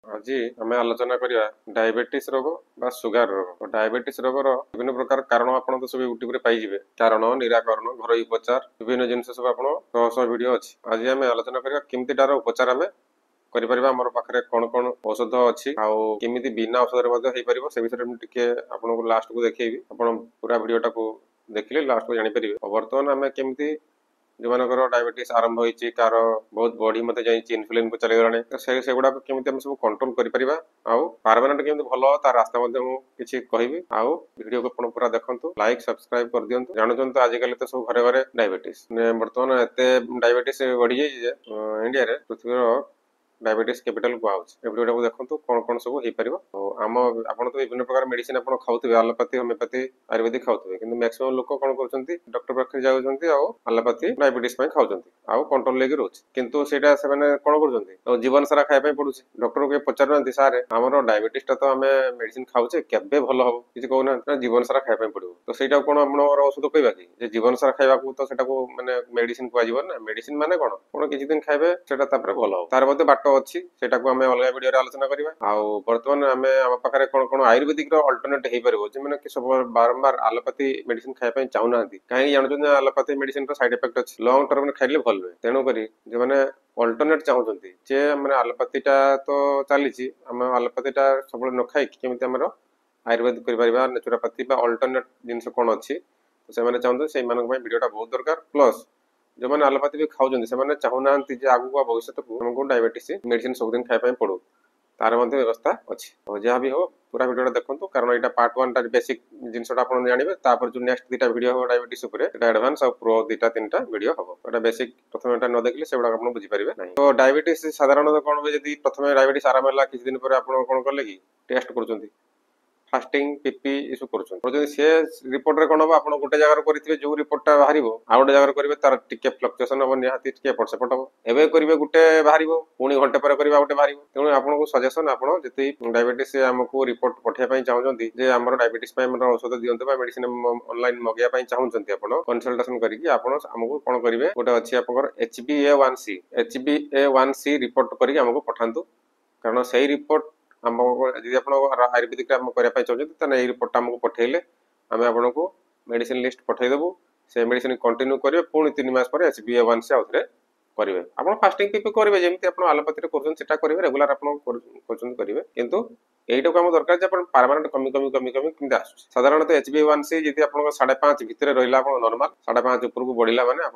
आज आम आलोचना करवा डायबिटीज रोग बा सुगार रोग। डायबिटीज रोगर विभिन्न प्रकार कारण आपन तो सब यूट्यूब रे पाइबे। कारण निराकरण घर उपचार विभिन्न जिन सब आप भिड अच्छी। आज आम आलोचना करवा केमती तार उपचार आम कर आम पाखे कौन कौन औषध अच्छी आमती बिना औषध से विषय आपको लास्ट को देखी आप पूरा भिडटा को देखिले लास्ट को जापर। बर्तमान आम केमती जो मानकर डायबिटीज आरंभ होती कार बहुत बॉडी मत जाइए इनसुलिन को चली गलानी तो से गुड़ाक केमी आम सब कंट्रोल करें आउ परमानेंट केमी भल ता रास्ता किसी कहबी आउ वीडियो को पूरा देखो लाइक सब्सक्राइब कर दिंतु। जानते आजिकल तो सब घरे घरे डायबिटीज बर्तमान एत डायबिटीज बढ़ी जाइए इंडिया रे पृथ्वी डायबिटीज कैपिटल कुछ भिडियो को देखो कौन कौन सब हो पार। आम आप विभिन्न प्रकार मेडिसिन आप खाऊे आलोपाथी होमियोपाथी आयुर्वेदिक खाऊे कि मैक्सिमम लोक कौन कर डॉक्टर पाखे जाऊँच आलोपाथी डायबिटीज खाऊँ आउ कंट्रोल लेकिन रोचे कितु से कौन कर जीवन सारा खायापी पड़ू। डॉक्टर को पचार सारे आमर डायबिटीज तो आम मेडिसिन खाऊे के भल हम किसी कहना जीवन सारा खायापी पड़ो तो सहीटा कौन आम औषध कहवा कि जीवन सारा खावा तो माने मेडिसिन कह मेडिसिन माने कौन कौन किसी दिन खाइबे से भल हो तार बाट अच्छी से अलग वीडियो आलोचना करवा। बर्तमान आम आम पाखे कौन कौन आयुर्वेदिक अल्टरनेट हो पार जो मैंने सब बारंबार आलोपाथी मेडिसिन खायापी चाहूना कहीं जानते आलोपाथी मेडिसिन साइड इफेक्ट अच्छी लंग टर्म खाइले भल नुहे तेणुक जो मैंने अल्टरनेट चाहूँगी जे मैंने आलोपाथीटा तो चली आम आलोपाथीटा सब न खाई केमी आम आयुर्वेद कर नेचुरोपैथी अल्टरनेट जिन कौन अच्छी तो से चाहते से वीडियोटा बहुत दरकार। प्लस जो मैंने आलोपाथी भी खाऊँ से चाहूना आगू भविष्य को हमको डायबिटीज मेडिसिन सबुदिन खायापी पड़ू तार व्यवस्था अच्छी और जहाँ भी हो पूरा वीडियो देखो कारण यहाँ पार्ट 1 बेसिक जिनसा आप जानवे जो नेक्स्ट दुटा वीडियो हम डायबिटीज एडवांस और प्रो दुटा तीन वीडियो हम बेसिक प्रथम न देखिए से गुड़ा बुझीपारे ना। तो डायबिटीज साधारण कौन हुए जब प्रथम डायबिटीज आरंभ है किसी दिन पर आप कौन कले कि टेस्ट कर फास्टिंग पीपी ये सब कर सी रिपोर्ट रे कौन हम आप गोटे जगह करेंगे जो रिपोर्टा बाहर आउ गोटे जगह करेंगे तार टिके फ्लक्चुएसन हम निहाती एपट सेपट हम एवं करेंगे गोटे बाहर पुणी घंटे पर गोटे बाहर तेणु आपको सजेसन आप डायबिटीज आमको रिपोर्ट पठाई चाहते आम डायबिटीज औषध दिखाते मेडिसिन ऑनलाइन मगेवा चाहते आप कंसल्टेशन करमको कौन करेंगे गोटे अच्छी आप HbA1c रिपोर्ट करके पठातु कारण से रिपोर्ट आम यदि आप आयुर्वेदिक करने चाहते हैं रिपोर्ट आमको पठेले आम आपको मेडिसिन लिस्ट पठेदेबू से मेडिसिन कंटिन्यू करेंगे पुणी 3 मास पर HbA1c आउे करेंगे आप फास्टिंग पीपी करेंगे जमी आप आलोपाथी करेंगे रेगुलर आप करेंगे किंतु यहीटा को आम दरकार परमानेंट कमी कमी कमी कमी कमी आस साधारणतः HbA1c जी आप 5.5 भितर रहा नॉर्मल 5.5 ऊपर को बढ़ला मैंने आप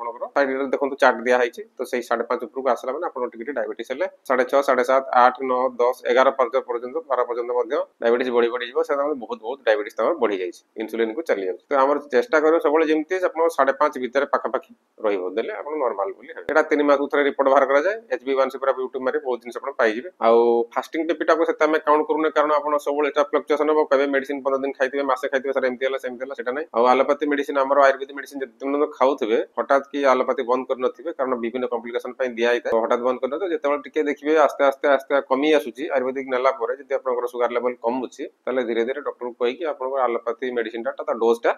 देखो चार्ट दिखाई तो से 5.5 ऊपर को आसला मैंने आप डायबिटीज 6.5 7.5 8 9 10 11 पर्यटन 12 पर्यटन डायबिटीज बढ़ी बढ़ी बहुत बहुत डायबिटीज बढ़ी जाए इनसुलिन को चली जाए। तो आम चेष्टा करें सब जमी आप 5.5 भितर पाखापाखि रही आप नॉर्मल बोली 3 मास थे रिपोर्ट बाहर कराए HbA1c पूरा यूट्यूब मारे बहुत जिन पाइबे। आउ फास्टिंग पीपीटा को काउंट करूना कारण आप सब फ्लक्चुएसन हम कहे मेडिसिन 15 दिन खाई मसे खाई सर एमती है ना आउ आलोपाथी मेडिसिन आम आयुर्वेदिक मेडिसिन जितने खाऊे हठात कि आलोपाथी बंद कर कारण विभिन्न कम्प्लिकेशन दिया हठात बंद कर जो देखिए आस्ते आस्ते आस्ते कमी आसूसी आयुर्वेदिक नेला आप सुगार लेवल कमुची धीरे धीरे डॉक्टर को कहीकि आप आलोपाथी मेडिसिन डोजटा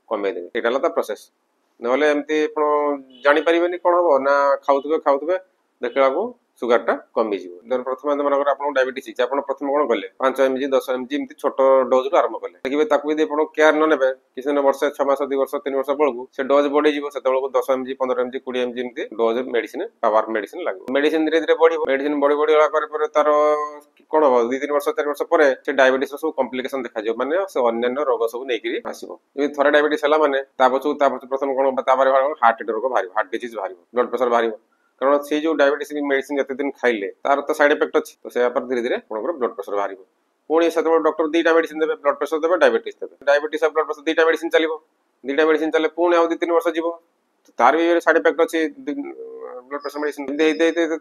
कमेदेवे यहाँ प्रोसेस ना एमती जापर कौन हम ना खाऊे खाऊे देखा सुगारटा कमी प्रथम मन आप डायबिटीज आप प्रथम कौन कले 5 mg 10 mg एमती छोट डोज रू आरंभ कले देखिए ताकि केयर न ने किसी दिन वर्ष 6 मास 2 वर्ष 3 वर्ष बेलू से डोज बढ़ी से 10 mg 15 mg 20 mg एमती डोज मेडिसिन पावर मेडिसिन लगे मेडिसिन धीरे धीरे बढ़ मेडिसिन बढ़ी बढ़ी गला तार कौन हम 2-3 वर्ष 4 वर्ष पर से डायबिटीज सब कम्प्लिकेशन देखा माने से अन्य रोग सब नहीं आसो थे डायबिटीज है माने प्रथम कौन हार्ट रोग बाहर हार्ट डिजीज बाहर ब्लड प्रेशर बाहर कारण से जो डायबिटीज मेडिसिन जिते दिन खाइले तार तो साइड इफेक्ट अच्छी तो से धीरे धीरे ब्लड प्रेशर बाहर पुणी से डॉक्टर 2टा मेडिसिन देवे ब्लड प्रेशर देवे डायबिटीज ब्लड प्रेशर 2टा मेडिसिन चलो 2टा मेडिसिन चले पुणी आउ 2-3 वर्ष जीव तार भी साइड इफेक्ट अच्छी ब्लड प्रेशर मेडिसिन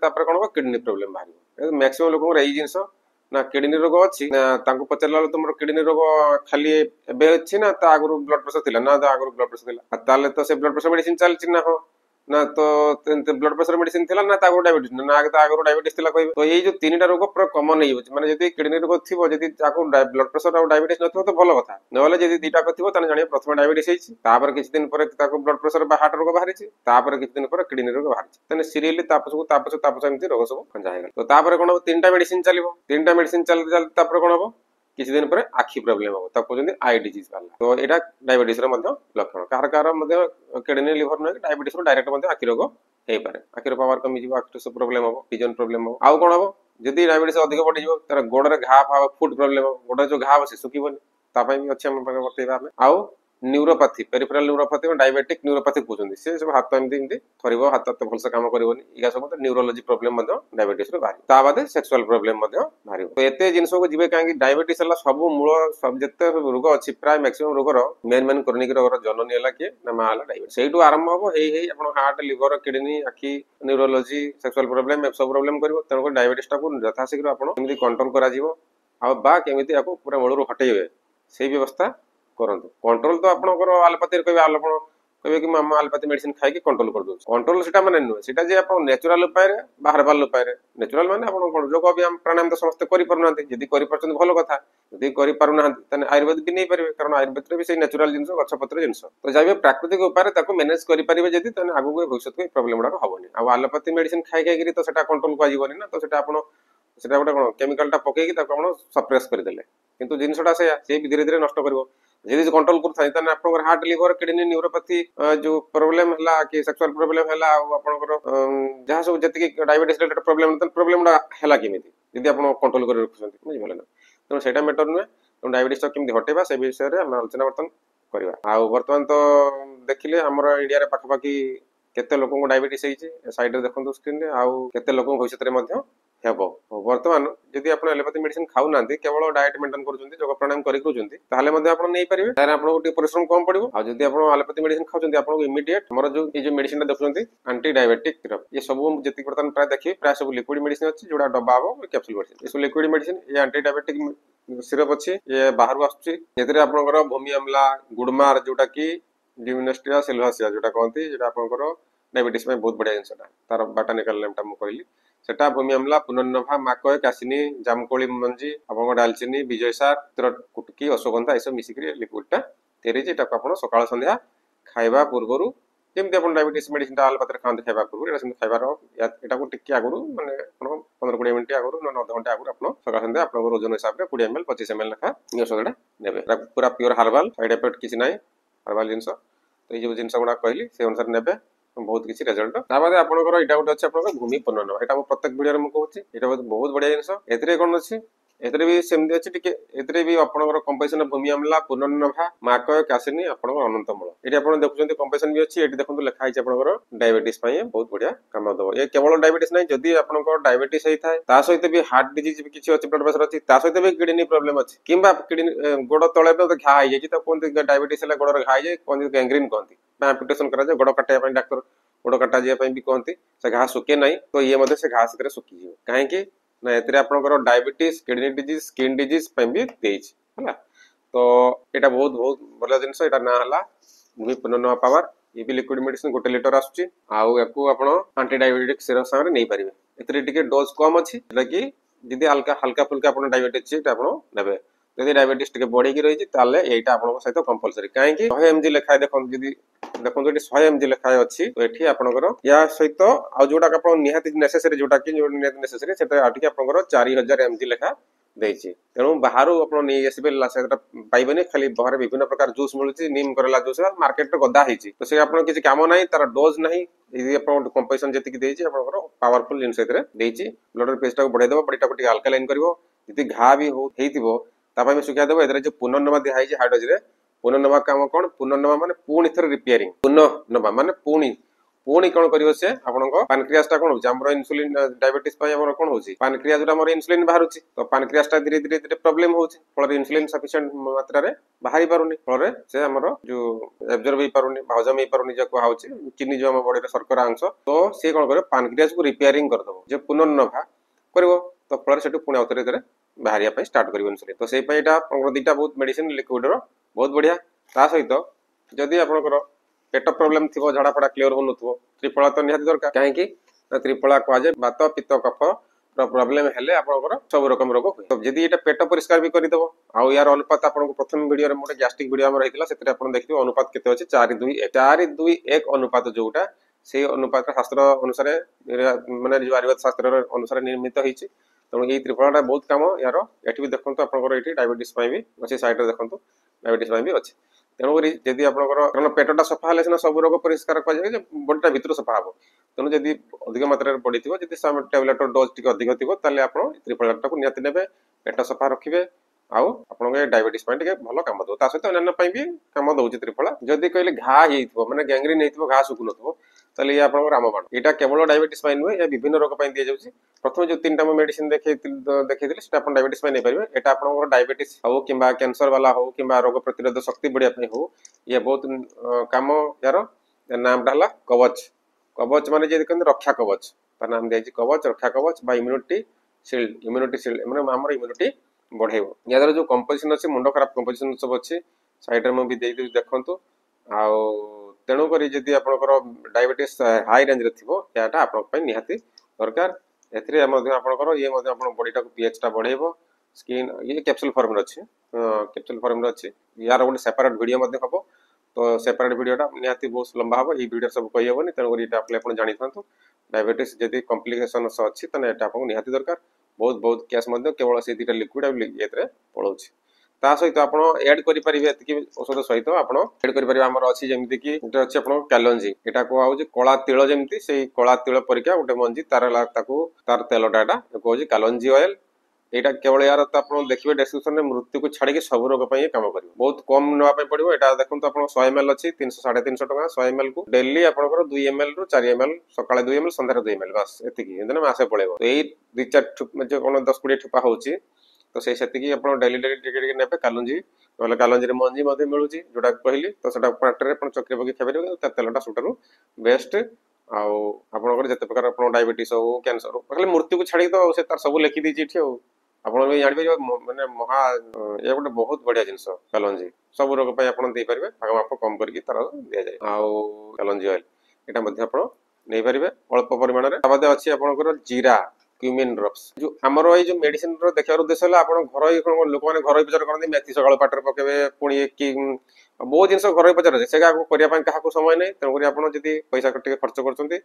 कौन हम किडनी प्रोब्लेम बाहर मैक्सिमम लोक यही जिन ना किडनी रोग अच्छी ना पचारा तुम किडनी रोग खाली एवं अच्छी ना आगुरी ब्लड प्रेशर थी ना आगुरी ब्लड प्रेशर थी तो से ब्लड प्रेशर मेडिसिन चलती ना हाँ ना तो ब्लड प्रेशर मेडिसिन थिला ना ताको डायबिटीज ना आगे तो आगरो डायबिटीज थिला कहबे तो ये जो तीनटा रोग पूरा कॉमन नहीं होछ माने जदी किडनी रोग थिबो जदी ताको ब्लड प्रेशर और डायबिटीज नथिबो तो भलो कथा नहले जदी दीटा को थिबो तने जानिए प्रथम डायबिटीज हेछि तापर किछ दिन पर ताको ब्लड प्रेशर बा हार्ट रोग बाहरिछि तापर किछ दिन पर किडनी रोग बाहरिछि तने सीरियली तापस एमती रोग सब खंजा हेगल तो तापर कोन तीनटा मेडिसिन चलिबो तीनटा मेडिसिन चलते चलते तापर कोन हो किसी दिन पर आखि प्रॉब्लम हो तब कहते आई डिजीज वाला तो यहाँ डायबिटीज लक्षण कार कार किडनी लिवर नुहे डायबिटीज डायरेक्ट आखि रोग हो पारे आखिर पावर कमी आखि सब प्रोब्लेम हम विजन प्रोब्लेम हम आउ कौन हम जदि डायबिटीज अधिक बढ़ी तार गोड़े घा फा फुट प्रोब्लेम हम गोड़े जो घा से शुकबनी भी अच्छे बतेबा आउ न्यूरोपैथी पेरिफेरल न्यूरोपैथी और डायबिटिक न्यूरोपैथी कहते से सब हाथ एमती थरब हाथ तो भलसे काम करनी या सब न्यूरोलोजी प्रोब्लेम डायबिटीज बाहर बादे सेक्सुअल प्रोब्लेम बाहर तो एत जिन को जी कहीं डायबिटीज है सब मूल सब जिते रोग अच्छी प्राय मैक्सिमम रोगर मेन क्रोनिक रोगर जननी है किए ना माँ है डायबिटीज से आरंभ हम हार्ट लिवर किडनी आखि न्यूरोलोजी सेक्सुअल प्रोब्लेम सब प्रोब्लेम कर तेणुक डायबिटीज टाक यथाशीघ्र आपड़ी कंट्रोल कर पूरा मूल हटेबे से व्यवस्था करंतु कंट्रोल तो आपनकर एलोपैथी कहबे कहबे कि मामा एलोपैथी मेडिसिन खाइ के कंट्रोल कर दो कंट्रोल सेटा माने नुहे सेटा जे आपन नेचुरल उपाय रे बाहर बाल उपाय रे नेचुरल माने आपन कोन योग व्यायाम प्राणायाम तो समस्त करि परनांती जदी करि परछन भलो कथा जदी करि पारुनांती तने आयुर्वेद भी नै परिबे कारण आयुर्वेद रे भी से नेचुरल जिंस गछ पत्र जिंस तो जाबे प्राकृतिक उपाय रे ताको मैनेज करि परिबे जदी तने आगु को भविष्य को प्रॉब्लम डा होबनी आ एलोपैथी मेडिसिन खाइ खाइ तो सेटा कंट्रोल को आजीबनी ना तो सेटा आपन सेटा गोटे कोन केमिकल टा पकेकी ताको आपन सप्रेस कर देले किंतु जिंसटा से भी धीरे धीरे नष्ट करबो यदि कंट्रोल करथाय तने आपनकर हार्ट लिवर किडनी न्यूरोपैथी जो प्रॉब्लम हला कि सेक्सुअल प्रॉब्लम हला आपनकर जहा सब जति डायबिटीज रिलेटेड प्रॉब्लम हला केमिति यदि आपन कंट्रोल कर रखछन्ती बुझि भले ना तो सेटा मैटर नुहे तो डायबिटीज केमिति हटेबा से विषय रे हम आलोचना वर्तन करबा आ वर्तमान तो देखिले हमर इंडिया रे पाखपाखी केते लोक को डायबिटीज हेछि साइड रे देखंतु स्क्रीन रे आ केते लोक भविष्य रे मध्य हेबो वर्तमान जदि आपण एलोपैथी मेडिसिन खाउ नांती केवल डाइट मेंटेन करूछन्ती योग प्राणायाम करि करूछन्ती ताहाले मध्ये आपण नै परिबे तारे आपण गोटे परिश्रम कम पड़िबो आ जदि आपण एलोपैथी मेडिसिन खाउछन्ती आपण इमीडिएट हमर जो ए जो मेडिसिन देखुछन्ती एंटी डायबिटिक सिरप ये सब जति वर्तमान प्राय देखि प्राय सब लिक्विड मेडिसिन अछि जोडा डब्बा हो कैप्सूल मेडिसिन ये सब लिक्विड मेडिसिन ये एंटी डायबिटिक सिरप अछि ये बाहर आछी जेतरे आपनकर भूमि अम्ला गुडमार जोटा कि डिमिनेस्ट्रिया सिल्वासिया जोटा कहंती जेटा आपनकर डायबिटीज में बहुत बढ़िया जिनसटा तार बोटानिकल नेम टा मु कहली सेटा भूमि अम्ला पुनर्नभा माकय कासिनी जामकोली मंजी आपन डालचिनी विजयसार कुटकी अश्वगंधा ऐसा मिसिक लिक्विड टा तेरे जेटा आपण सकाळ संध्या खाइबा पूर्वरु जेमति आपण डायबिटीज मेडिसिन टा आलपत्र खांते खाइबा पूर्व एटा संध्या खाइबार एटा को टिक्की आगुरु माने आपण 15-20 मिनिट आगुरु न आधा घंटा आगुरु आपण सकाळ संध्या आपण ओजन हिसाब रे 20 ml 25 ml लखा ये औषधटा नेबे पूरा प्योर हर्बल साइड इफेक्ट किछि नाही हर्बल जिंस तो ये जिनस गुड़ा कहली से अनुसार नेबे बहुत किसी रिजल्ट ताबादे आपनकर एटा गोटे अछि आपनकर भूमि पुनर्नवा एटा प्रत्येक वीडियो रे म कहूची एटा बहुत बढ़िया जिंस एतरे कोन अछि एतरे भी सेमति अछि टिके एतरे भी आपनकर कंपोजिशन भूमि अम्ला पुनर्नभा माकय कासिनी आपनकर अनंत मूल एटी आपन देखुचंती कंपोजिशन भी अछि एटी देखंतु लिखा आइछ आपनकर डायबिटीज पई बहुत बढ़िया काम दबो ए केवल डायबिटीज नै जदी आपनकर डायबिटीज हेइ थाए ता सहित भी हार्ट डिजीज भी किछि अछि ब्लड प्रेशर अछि ता सहित भी किडनी प्रॉब्लम अछि किंबा किडनी गोड़ तळे पे घा आइ जाइ त कोन डायबिटीज हला गोड़ रे घा आइ जाइ कोन गैंग्रीन कहंती एम्पुटेशन करा जाय गोड़ काटे पई डॉक्टर गोड़ कटा जे भी कहते से घा सुखे ना तो ये मध्य से घा से सुखी कहीं ना एतरे आपनकर diabetes kidney disease skin disease भी देइछ हला तो एटा बहुत बहुत बड़ा जिंस एटा ना हला भूमि पुनर्नवा पावर ये भी लिक्विड मेडिसिन गोटे लीटर आसुची आउ याकू आपण एंटी डायबिटिक सिरप सामने नै परिबे एतरे टिके डोज कम अछि कि जदी हल्का हल्का फुल्का आपण डायबिटीज छै आपण नेबे जदि डायबिटीज टिके बढ़ी की रही ताले एटा आपण सहित कंपलसरी काहे कि 100 mg लेखाय देखन जदी देखन जदी 100 mg लेखाय अछि तो एठी आपनकर या सहित आ जोटा आपण निहाती नेसेसरी जोटा कि निहाती नेसेसरी सेटा आठी आपनकर 4000 mg लेखा देछि तेनु बाहरु आपण नै एसबे लासेटा पाइबेनी खाली बाहर विभिन्न प्रकार जूस मिलुछि नीम करला जूस मार्केट रे गदा हिछि तो से आपण किछि काम नाही तार डोज नाही यदि आपण कंपोजिशन जति कि देछि आपनकर पावरफुल जिंस एतरे देछि ब्लड प्रेशर को बढ़ाई देबो बॉडी टाको टिके अल्कालाइन करबो यदि घा भी हो हेतिबो तापा में सुखा देबो एतरे जो पुनर्नवा दिया है हार्डोज रे पुनर्नवा काम कोन पुनर्नवा माने पुणी थर रिपेयरिंग पुनर्नवा माने पुणी कोन करियो से आपनको पैनक्रियास टा कोन होछ हमरो इंसुलिन डायबिटीज पय हमरो कोन होछि पैनक्रियास जोटा हमरो इंसुलिन बाहरुछि तो पैनक्रियास टा धीरे धीरे धीरे प्रॉब्लम होछि फल इंसुलिन सफिशिएंट मात्रा रे बाहरी पारुनी फल से हमरो जो एब्जॉर्ब ही पारुनी हजम ही पारुनी जे को होछि चीनी जो हम बॉडी रे शर्करा अंश तो से कोन करे पैनक्रियास को रिपेयरिंग कर दबो जे पुनर्नवा करबो तो फल सेटु पुणी उतरे धरे बाहरिया पे स्टार्ट करियो इंसुलिन तो सेई पे एटा दीटा बहुत मेडिसिन लिक्विड रो बहुत बढ़िया ता सहित जदी आपनकर पेट प्रोब्लेम थी झाड़ा फड़ा क्लीयर हो त्रिफला तो निहाती दरकार कहीं त्रिफला कहुए बात पित्त कफ प्रोब्लेम हेले आपनकर सब रकम रोग हुए तो जदि एटा पेट परिष्कार भी करदेव आउ यार अनुपात आपन प्रथम वीडियो रे मोटे गैस्ट्रिक वीडियो हमर रहितला सेतरे आपन देखिबे अनुपात केते अछि 4:2:1 अनुपात जोटा से अनुपात शास्त्र अनुसार माने जो आयुर्वेद शास्त्र अनुसार निर्मित होईछि तेणु ये त्रिफलाटा बहुत काम यार एठी भी देखंतु आपनकर एठी डायबिटीज पई भी अछि साइड रे देखंतु डायबिटीज पई भी अछि तेणु करी जदि आपनकर कारण पेटटा सफा हेले सिना सब रोग परिष्कार कर जाय जे बॉडीटा भितर सफा हबो तेणु जदि अधिक मात्रा रे पड़िथिबो जदि टैबलेट डोज टिक अधिक थिबो ताले आपण त्रिफलाटा को नियति नेबे पेट सफा रखिबे आउ आपन डायबिटीज पई टिके भलो काम दो ता सहित अन्य पई भी काम दउछि त्रिफला जदि कहले घा हेइथिबो माने गैंग्रीन हेइथिबो घा सुकु नथिबो ताले ये आपन रामबाण एटा केवल डायबिटीज पई नुहे या विभिन्न रोग पई दिया जाउछि प्रथम जो तीनटा मेडिसिन देखैथिले सेटा आपन डायबिटीज पई नै परिबे एटा आपन डायबिटीज हो किबा कैंसर वाला हो किबा रोग प्रतिरोधक शक्ति बढ़िया पई हो ये बहुत काम यार नाम डाला कवच कवच माने जे कहन रक्षा कवच तार नाम दिया कवच रक्षा कवच बा इम्यूनिटी शील्ड माने हमर इम्यूनिटी बढ़ेबो यादर जो कंपोजिशन अछि मुंडो खराब कंपोजिशन सब अछि साइड रे म भी देई देखंतु आ तेणु करी जदि आपनकर डायबिटीज हाई रेंज रे थिबो याटा आपन पई निहाती दरकार एथरे मध्ये आपनकर ये मध्ये आपन बॉडी टा पीएच टा बढ़ेबो स्किन ये कैप्सूल फॉर्म रे अछि कैप्सूल फॉर्म रे अछि यार गोटे सेपरेट वीडियो मध्ये हबो तो सेपरेट वीडियोटा निहाती बहुत लंबा हबो ई वीडियो सब कहि हेबोनी तेणु करी एटा आपन जानि थांतु डायबिटीज जदि कॉम्प्लिकेशन अछि तने एटा आपन निहाती दरकार बहुत बहुत केस मध्ये केवल से दिटा लिक्विड एतरे पळौछि ता सहित आपण ऐड करि परिबे एतकी औषध सहित आपण ऐड करि परिबे हमर अछि जेमिति कि एटा अछि आपण कैलोंजी एटा को आउछि कळा तिळ जेमिति सेही कळा तिळ परिका गोटे मंजी तार ताकू तार तेलटा एटा कहउछि कैलोंजी ऑयल एटा केवल यार तो आपण देखिबे डिस्क्रिप्शन में मृत्यु को छाड़ी के सब रोग पई काम करिवो बहुत कम नवा पई पड़िवो एटा देखंतु आपण 100 ml अछि 300 350 टका 100 ml को डेली आपनकर 2 ml रु 4 ml सकाळे 2 ml संध्यारे 2 ml बस एतिकी एदने मासे पळेबो एई 2-4 ठुप जे कोन 10-20 ठुपा होउछि तो से सेतिकी आपण डेली डेली टिके नेबे कालंजी नले कालंजी रे मंजी मध्ये मिलुछि जोटा कहली तो सेटा पाटरे आपण चक्री पकी खेबे त तेलटा सुटरु बेस्ट आउ आपनकर जते प्रकार आपण डायबिटीज हो कैंसर हो खाली मृत्यु को छाड़ी तो से तार सब लिखि दी छि हो आपण भी जानबे माने महा ये गोटे बहुत बढ़िया जिंस कैलोंजी सब रोग पई आपण दे परिबे भाग माप कम करके तार दिया जाय आउ कैलोंजी ऑयल एटा मध्ये आपण नै परिबे अल्प परिमाण रे बादे अछि आपनकर जीरा क्यूमिन ड्रॉप्स जो हमर ए जो मेडिसिन रो देखार उद्देश्य हला आपण घर लोक माने घर उपचार करन मेथी सकाळ पाटर पकेबे पुणी कि बहुत जिंस घर उपचार से का करिया पई काहा को समय नै त करी आपण जदी पैसा कटे खर्च करचंती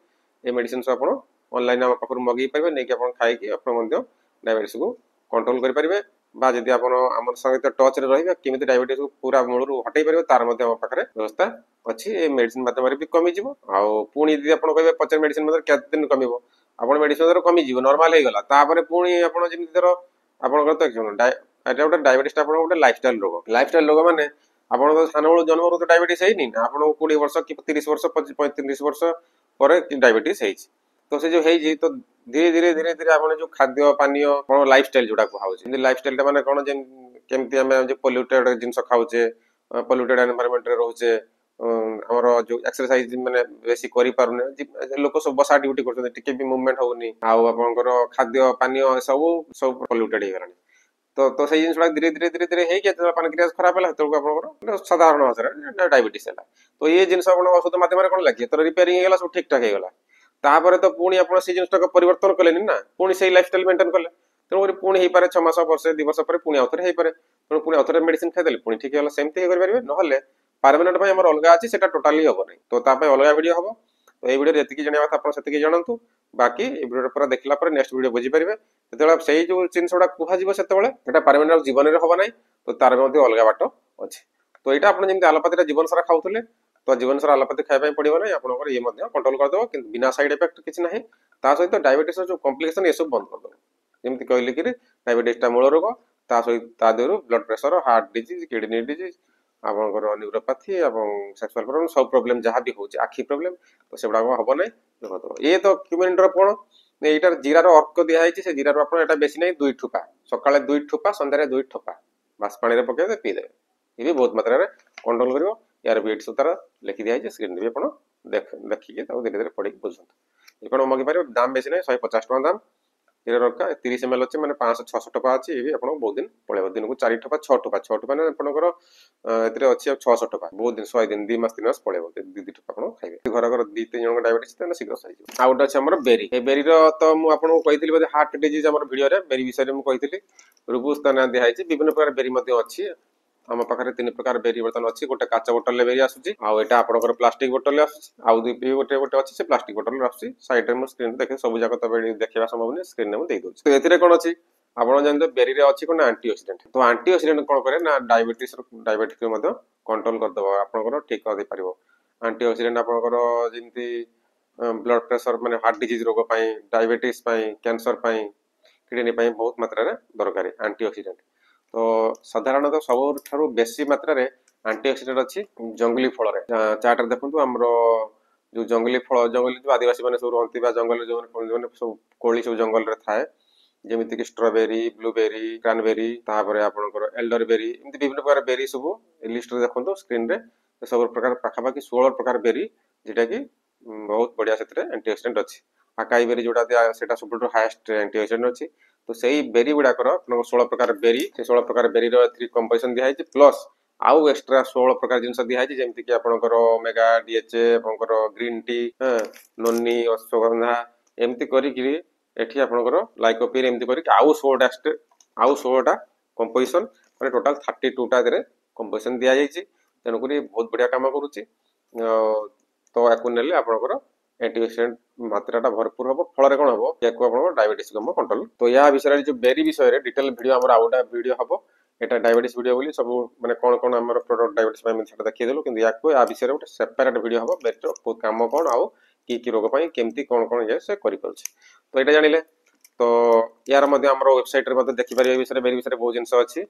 ए मेडिसिन से आपण ऑनलाइन हम पाखर मगी परिबे नै कि आपण खाइ कि आपण मध्ये डायबिटीज को कंट्रोल करि परिबे बा जदी आपण हमर सहित टच रे रहिबे किमिति डायबिटीज को पूरा मूलरु हटै परिबे तार मध्ये हम पाखरे व्यवस्था अछि ए मेडिसिन माध्यम रे भी कमी जिवो आ पुणी जदी आपण कहबे 50 मेडिसिन मध्ये केते दिन कमिवो आपण मेडिसिन मध्ये कमी जिवो नॉर्मल हे गला तापर पुणी आपण जेमिति धर आपण करत एटा गोटे डायबिटीज आपण गोटे लाइफस्टाइल रोग माने आपण तो सानो बळ जन्म रो डायबिटीज हेइ नि आपण 20 वर्ष कि 30 वर्ष 35 वर्ष परे डायबिटीज हेइ तो से जो हेइ तो धीरे धीरे आपण जो खाद्य पानीय कोन लाइफस्टाइल जोडा को हाउछ इन लाइफस्टाइल टा माने कोन जे केमति हम जे पोल्यूटेड जिंस खाउछे पोल्यूटेड एनवायरनमेंट रे रहउछे हमर जो एक्सरसाइज माने बेसी करि पारुने लोक सब बसा ड्यूटी करछन टिके भी मूवमेंट होउनी आउ आपनकर खाद्य पानीय सब पोल्यूटेड हे गलानी तो से जिंसडा धीरे धीरे हे के पानक्रियास खराब होला तो आपनकर साधारण अवस्था डायबिटीज हैला तो ये जिंस आपण औषध माध्यम रे कोन लागि तो रिपेयरिंग हे गला सब ठीक ठाक हे गला तापर तो पुणी आपण से जिंसटा परिवर्तन कलेनी ना पुणी से लाइफस्टाइल मेंटेन कले तेणु करी पुणी हे पारे 6 मास वर्ष 2 वर्ष पर पुणी आउथरे हे पारे तेणु पुणी आउथरे मेडिसिन खाइ देले पुणी ठीक होला सेमते हे कर परिबे नहले परमानेंट भाई हमर अलगा अछि सेटा टोटली होबो नै तो ता पे अलगा वीडियो होबो तो ए वीडियो रेतिकी जणिया बात आपण सेतिकी जानंतु बाकी ए वीडियो पूरा देखला पर नेक्स्ट वीडियो बुझी परिबे तेतला सेही जो जिंसडा कुहा जीवो सेतबेले एटा परमानेंट जीवन रे होबो नै तो तार मध्ये अलगा बाटो अछि तो एटा आपण जेमति आलोपाती जीवन सारा खाउतले तो जीवन सारा आलोपाती खाइ पय पडिबो नै आपनकर ये मध्ये कंट्रोल कर दो किंतु बिना साइड इफेक्ट किछ नाही ता सहित डायबिटीज जो कॉम्प्लिकेशन ये सब बंद कर दो जेमति कहले कि डायबिटीज टा मूल रोग ता सहित ता Deru blood pressure heart disease kidney disease आपनकर न्यूरोपैथी एवं सेक्सुअल प्रॉब्लम सब प्रॉब्लम जहां भी होची आखी प्रॉब्लम तो सेबडा हबो नै देखो ये तो क्यूमिन ड्रॉप कोन एटार जीरा रो अर्क दिया है से जीरा रो आपण एटा बेसी नै 2 ठुपा सकाळे 2 ठुपा संध्यारे 2 ठुपा बस पानी रे पके पी दे ये भी बहुत मात्रा रे कंट्रोल करिवो यार वेट सुतार लिखि दिया है स्क्रीन रे आपण देखि के ताऊ धीरे धीरे पढि बुझंत ये कोन मगे पारे दाम बेसी नै 150 टका दाम କ୍ଷୀର ଦରକାର 30 ml ଅଛି ମାନେ 500-600 ଟଙ୍କା ଅଛି ଏ ବି ଆପଣଙ୍କୁ ବହୁତ ଦିନ ପଳେଇବ ଦିନକୁ 4 ଟଙ୍କା 6 ଟଙ୍କା 6 ଟଙ୍କା ମାନେ ଆପଣଙ୍କର ଏଥିରେ ଅଛି ଆଉ 600 ଟଙ୍କା ବହୁତ ଦିନ 100 ଦିନ 2 ମାସ 3 ମାସ ପଳେଇବ 2 ଟଙ୍କା ଆପଣ ଖାଇବେ ଘର 2-3 ଜଣଙ୍କ ଡାଇବେଟିସ୍ ତାହେଲେ ଶୀଘ୍ର ସରିଯିବ। ଆଉ ଗୋଟେ ଅଛି ଆମର ବେରି ଏ ବେରିର ତ ମୁଁ ଆପଣଙ୍କୁ କହିଥିଲି ବୋଧେ ହାର୍ଟ ଡିଜିଜ୍ ଆମର ଭିଡ଼ିଓରେ ବେରି ବିଷୟରେ ମୁଁ କହିଥିଲି ରୁବୁସ୍ ତା ନାଁ ଦିଆହେଇଛି ବିଭିନ୍ନ ପ୍ରକାର ବେରି ମଧ୍ୟ ଅଛି ଆମ ପାଖରେ 3 ପ୍ରକାର ବେରି ବର୍ତ୍ତମାନ ଅଛି ଗୋଟେ କାଚ ବୋଟଲରେ ବେରି ଆସୁଛି ଆଉ ଏଟା ଆପଣଙ୍କର ପ୍ଲାଷ୍ଟିକ ବୋଟଲରେ ଆସୁଛି ଆଉ ଗୋଟେ ଅଛି ସେ ପ୍ଲାଷ୍ଟିକ ବୋଟଲରେ ଆସୁଛି ସାଇଡରେ ମୁଁ ସ୍କ୍ରିନ୍ ଦେଖେ ସବୁ ଯାକ ତ ବେରି ଦେଖିବା ସମ୍ଭବ ନୁହେଁ ସ୍କ୍ରିନରେ ମୁଁ ଦେଇ ଦଉଛି ତ ଏଥିରେ କ'ଣ ଅଛି ଆପଣ ଜାଣିବେ ବେରିରେ ଅଛି କ'ଣ ଆଣ୍ଟିଅକ୍ସିଡେଣ୍ଟ ତ ଆଣ୍ଟିଅକ୍ସିଡେଣ୍ଟ କ'ଣ କରେ ନା ଡାଇବେଟିସ୍ ମଧ୍ୟ କଣ୍ଟ୍ରୋଲ କରିଦେବ ଆପଣଙ୍କର ଠିକ୍ କରିଦେଇପାରିବ ଆଣ୍ଟିଅକ୍ସିଡେଣ୍ଟ ଆପଣଙ୍କର ଯେମିତି ବ୍ଲଡ ପ୍ରେସର ମାନେ ହାର୍ଟ ଡିଜିଜ୍ ରୋଗ ପାଇଁ ଡାଇବେଟିସ୍ ପାଇଁ କ୍ୟାନ୍ସର ପାଇଁ କିଡନୀ ପାଇଁ ବହୁତ ମାତ୍ରାରେ ଦରକାରୀ ଆଣ୍ଟିଅକ୍ସିଡେଣ୍ଟ ତ ସାଧାରଣତଃ ସବୁଠାରୁ ବେଶୀ ମାତ୍ରାରେ ଆଣ୍ଟିଅକ୍ସିଡେଣ୍ଟ ଅଛି ଜଙ୍ଗଲି ଫଳରେ ଚାର୍ଟରେ ଦେଖନ୍ତୁ ଆମର ଯୋଉ ଜଙ୍ଗଲି ଫଳ ଜଙ୍ଗଲି ଯୋଉ ଆଦିବାସୀ ମାନେ ସବୁ ରହନ୍ତି ବା ଜଙ୍ଗଲରେ ଯୋଉମାନେ ସବୁ କୋଳି ସବୁ ଜଙ୍ଗଲରେ ଥାଏ ଯେମିତିକି ଷ୍ଟ୍ରବେରୀ ବ୍ଲୁବେରୀ କ୍ରାନବେରୀ ତାପରେ ଆପଣଙ୍କର ଏଲ୍ଡରବେରୀ ଏମିତି ବିଭିନ୍ନ ପ୍ରକାର ବେରୀ ସବୁ ଏ ଲିଷ୍ଟରେ ଦେଖନ୍ତୁ ସ୍କ୍ରିନରେ ସବୁ ପ୍ରକାର ପାଖାପାଖି 16 ପ୍ରକାର ବେରୀ ଯୋଉଟାକି ବହୁତ ବଢିଆ ସେଥିରେ ଆଣ୍ଟିଅକ୍ସିଡେଣ୍ଟ ଅଛି ଆକାଇ ବେରୀ ଯୋଉଟା ସେଟା ସବୁଠୁ ହାଏଷ୍ଟ ଆଣ୍ଟିଅକ୍ସିଡେଣ୍ଟ ଅଛି ତ ସେଇ ବେରୀ ଗୁଡାକର 16 ପ୍ରକାର ବେରୀ ସେ 16 ପ୍ରକାର ବେରୀର ଏଥିରେ କମ୍ପୋଜିସନ ଦିଆହେଇଛି ପ୍ଲସ୍ ଆଉ ଏକ୍ସଟ୍ରା 16 ପ୍ରକାର ଜିନିଷ ଦିଆହେଇଛି ଯେମିତିକି ଆପଣଙ୍କର ଓମେଗା ଡିଏଚଏ ଆପଣଙ୍କର ଗ୍ରୀନ୍ ଟି ନୋନି ଅଶ୍ୱଗନ୍ଧା ଏମିତି କରିକିରି ଏଠି ଆପଣଙ୍କର ଲାଇକୋପିନ୍ ଏମିତି କରିକି ଆଉ 16ଟା କମ୍ପୋଜିସନ ମାନେ ଟୋଟାଲ 32ଟା ଏଥିରେ କମ୍ପୋଜିସନ ଦିଆଯାଇଛି ତେଣୁକରି ବହୁତ ବଢିଆ କାମ କରୁଛି ତ ୟାକୁ ନେଲେ ଆପଣଙ୍କର ଆଣ୍ଟିଅକ୍ସିଡେଣ୍ଟ ମାତ୍ରାଟା ଭରପୁର ହବ ଫଳରେ କ'ଣ ହବ ୟାକୁ ଆପଣଙ୍କର ଡାଇବେଟିସ୍ କଣ୍ଟ୍ରୋଲ ତ ୟା ବିଷୟରେ ଯୋଉ ବେରି ବିଷୟରେ ଡିଟେଲ ଭିଡ଼ିଓ ଆମର ଆଉ ଗୋଟେ ଭିଡ଼ିଓ ହବ এটা ডায়াবেটিস ভিডিও বলি ସବୁ ମାନେ କ'ଣ କ'ଣ ଆମର ପ୍ରଡକ୍ଟ ଡାଇବେଟିସ୍ ପାଇଁ ସେଟା ଦେଖେଇଦେଲୁ କିନ୍ତୁ ୟାକୁ ୟା ବିଷୟରେ ଗୋଟେ ସେପାରେଟ ଭିଡ଼ିଓ ହବ ବେରିର କାମ କ'ଣ ଆଉ କି ରୋଗ ପାଇଁ କେମିତି କ'ଣ କ'ଣ ଇଏ ସେ କରିପାରୁଛି ତ ଏଇଟା ଜାଣିଲେ ତ ୟାର ମଧ୍ୟ ଆମର ୱେବସାଇଟରେ ମଧ୍ୟ ଦେଖିପାରିବେ ଏ ବିଷୟରେ ବେରି ବିଷୟରେ ବହୁତ ଜିନିଷ ଅଛି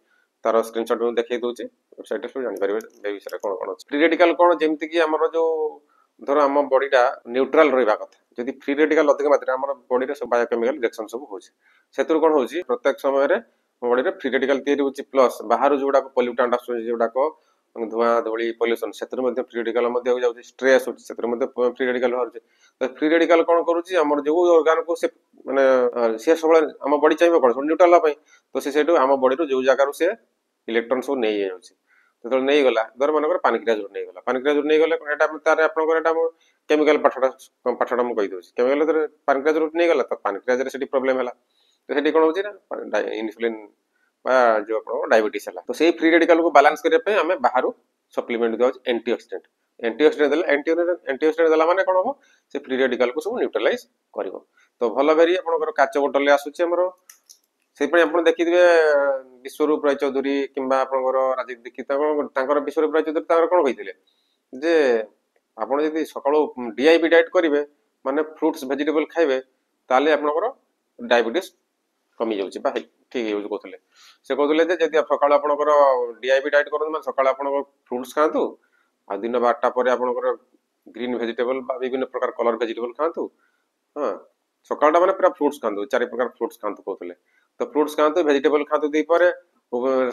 ତାର ସ୍କ୍ରିନଶଟ ମୁଁ ଦେଖେଇ ଦଉଛି ୱେବସାଇଟରେ ସବୁ ଜାଣିପାରିବେ ବେରି ବିଷୟରେ କ'ଣ କ'ଣ ଅଛି ଫ୍ରି ରେଡିକାଲ କ'ଣ ଯେମିତିକି ଆମର ଯୋଉ ଧର ଆମ ବଡିଟା ନ୍ୟୁଟ୍ରାଲ ରହିବା କଥା ଯଦି ଫ୍ରି ରେଡିକାଲ ଅଧିକ ମାତ୍ରାରେ ଆମର ବଡିରେ ସବୁ ବାୟୋକେମିକାଲ ରିଆକ୍ସନ ସବୁ ହଉଛି ସେଥିରୁ କ'ଣ ହଉଛି ପ୍ରତ୍ୟେକ ସମୟରେ ବଡିରେ ଫ୍ରି ରେଡିକାଲ ତିଆରି ହଉଛି ପ୍ଲସ୍ ବାହାରୁ ଯୋଉଗୁଡାକ ପଲ୍ୟୁଟାଣ୍ଟ ଆସୁଛି ଯୋଉଗୁଡାକ ଧୂଆଁ ଧୂଳି ପଲ୍ୟୁସନ ସେଥିରୁ ମଧ୍ୟ ଫ୍ରି ରେଡିକାଲ ମଧ୍ୟ ଯାଉଛି ଷ୍ଟ୍ରେସ୍ ହଉଛି ସେଥିରୁ ମଧ୍ୟ ଫ୍ରି ରେଡିକାଲ ବାହାରୁଛି ତ ଫ୍ରି ରେଡିକାଲ କ'ଣ କରୁଛି ଆମର ଯୋଉ ଅର୍ଗାନକୁ ସେ ମାନେ ସିଏ ସବୁବେଳେ ଆମ ବଡି ଚାହିଁବ କ'ଣ ସବୁ ନ୍ୟୁଟ୍ରାଲ ହେବା ପାଇଁ ତ ସେ ସେଇଠୁ ଆମ ବଡିରୁ ଯୋଉ ଜାଗାରୁ ସେ ଇଲେକ୍ଟ୍ରନ ସବୁ ନେଇଯାଉଛି ଯେତେବେଳେ ନେଇଗଲା ଧର ମନେକର ପାନକ୍ରିଆଜରୁ ନେଇଗଲେ ଏଟା ତାର ଆପଣଙ୍କର ଏଟା କେମିକାଲ ପାଠଟା ମୁଁ କହିଦେଉଛି କେମିକାଲ ପାନକ୍ରିଆଜରୁ ନେଇଗଲା ତ ପାନକ୍ରିଆଜରେ ସେଠି ପ୍ରୋବ୍ଲେମ ହେଲା ତ ସେଠି କ'ଣ ହଉଛି ନା ଇନସୁଲିନ বা ଯୋଉ ଆପଣଙ୍କ ଡାଇବେଟିସ୍ ହେଲା ତ ସେଇ ଫ୍ରି ରେଡିକାଲକୁ ବାଲାନ୍ସ କରିବା ପାଇଁ ଆମେ ବାହାରୁ ସପ୍ଲିମେଣ୍ଟ ଦିଆଯାଉଛି ଆଣ୍ଟିଅକ୍ସିଡେଣ୍ଟ ଦେଲା ମାନେ କ'ଣ ହବ ସେ ଫ୍ରି ରେଡିକାଲକୁ ସବୁ ନ୍ୟୁଟ୍ରାଲାଇଜ କରିବ ତ ଭଲ ବେରି ଆପଣଙ୍କର କାଚ ବୋଟଲରେ ଆସୁଛି ଆମର ସେଇପାଇଁ ଆପଣ ଦେଖିଥିବେ ବିଶ୍ୱରୂପ ରାୟଚୌଧୁରୀ କିମ୍ବା ଆପଣଙ୍କର ରାଜୀବ ଦୀକ୍ଷିତ ତାଙ୍କର ବିଶ୍ୱରୂପ ରାୟଚୌଧୁରୀ ତାଙ୍କର କ'ଣ କହିଥିଲେ ଯେ ଆପଣ ଯଦି ସକାଳୁ ଡିଆଇବି ଡାଏଟ୍ କରିବେ ମାନେ ଫ୍ରୁଟ୍ସ ଭେଜିଟେବଲ ଖାଇବେ ତାହେଲେ ଆପଣଙ୍କର ଡାଇବେଟିସ୍ କମି ଯାଉଛି ବା ଠିକ୍ ହେଇଯାଉଛି କହୁଥିଲେ ସେ କହୁଥିଲେ ଯେ ଯଦି ସକାଳୁ ଆପଣଙ୍କର ଡିଆଇବି ଡାଏଟ୍ କରନ୍ତୁ ମାନେ ସକାଳୁ ଆପଣଙ୍କର ଫ୍ରୁଟ୍ସ ଖାଆନ୍ତୁ ଆଉ ଦିନ 12ଟା ପରେ ଆପଣଙ୍କର ଗ୍ରୀନ୍ ଭେଜିଟେବଲ ବା ବିଭିନ୍ନ ପ୍ରକାର କଲର ଭେଜିଟେବଲ ଖାଆନ୍ତୁ ହଁ ସକାଳଟା ମାନେ ପୁରା ଫ୍ରୁଟ୍ସ ଖାଆନ୍ତୁ 4 ପ୍ରକାର ଫ୍ରୁଟ୍ସ ଖାଆନ୍ତୁ କହୁଥିଲେ ତ ଫ୍ରୁଟ୍ସ ଖାଆନ୍ତୁ ଭେଜିଟେବଲ ଖାଆନ୍ତୁ ଦ୍ୱିପହରେ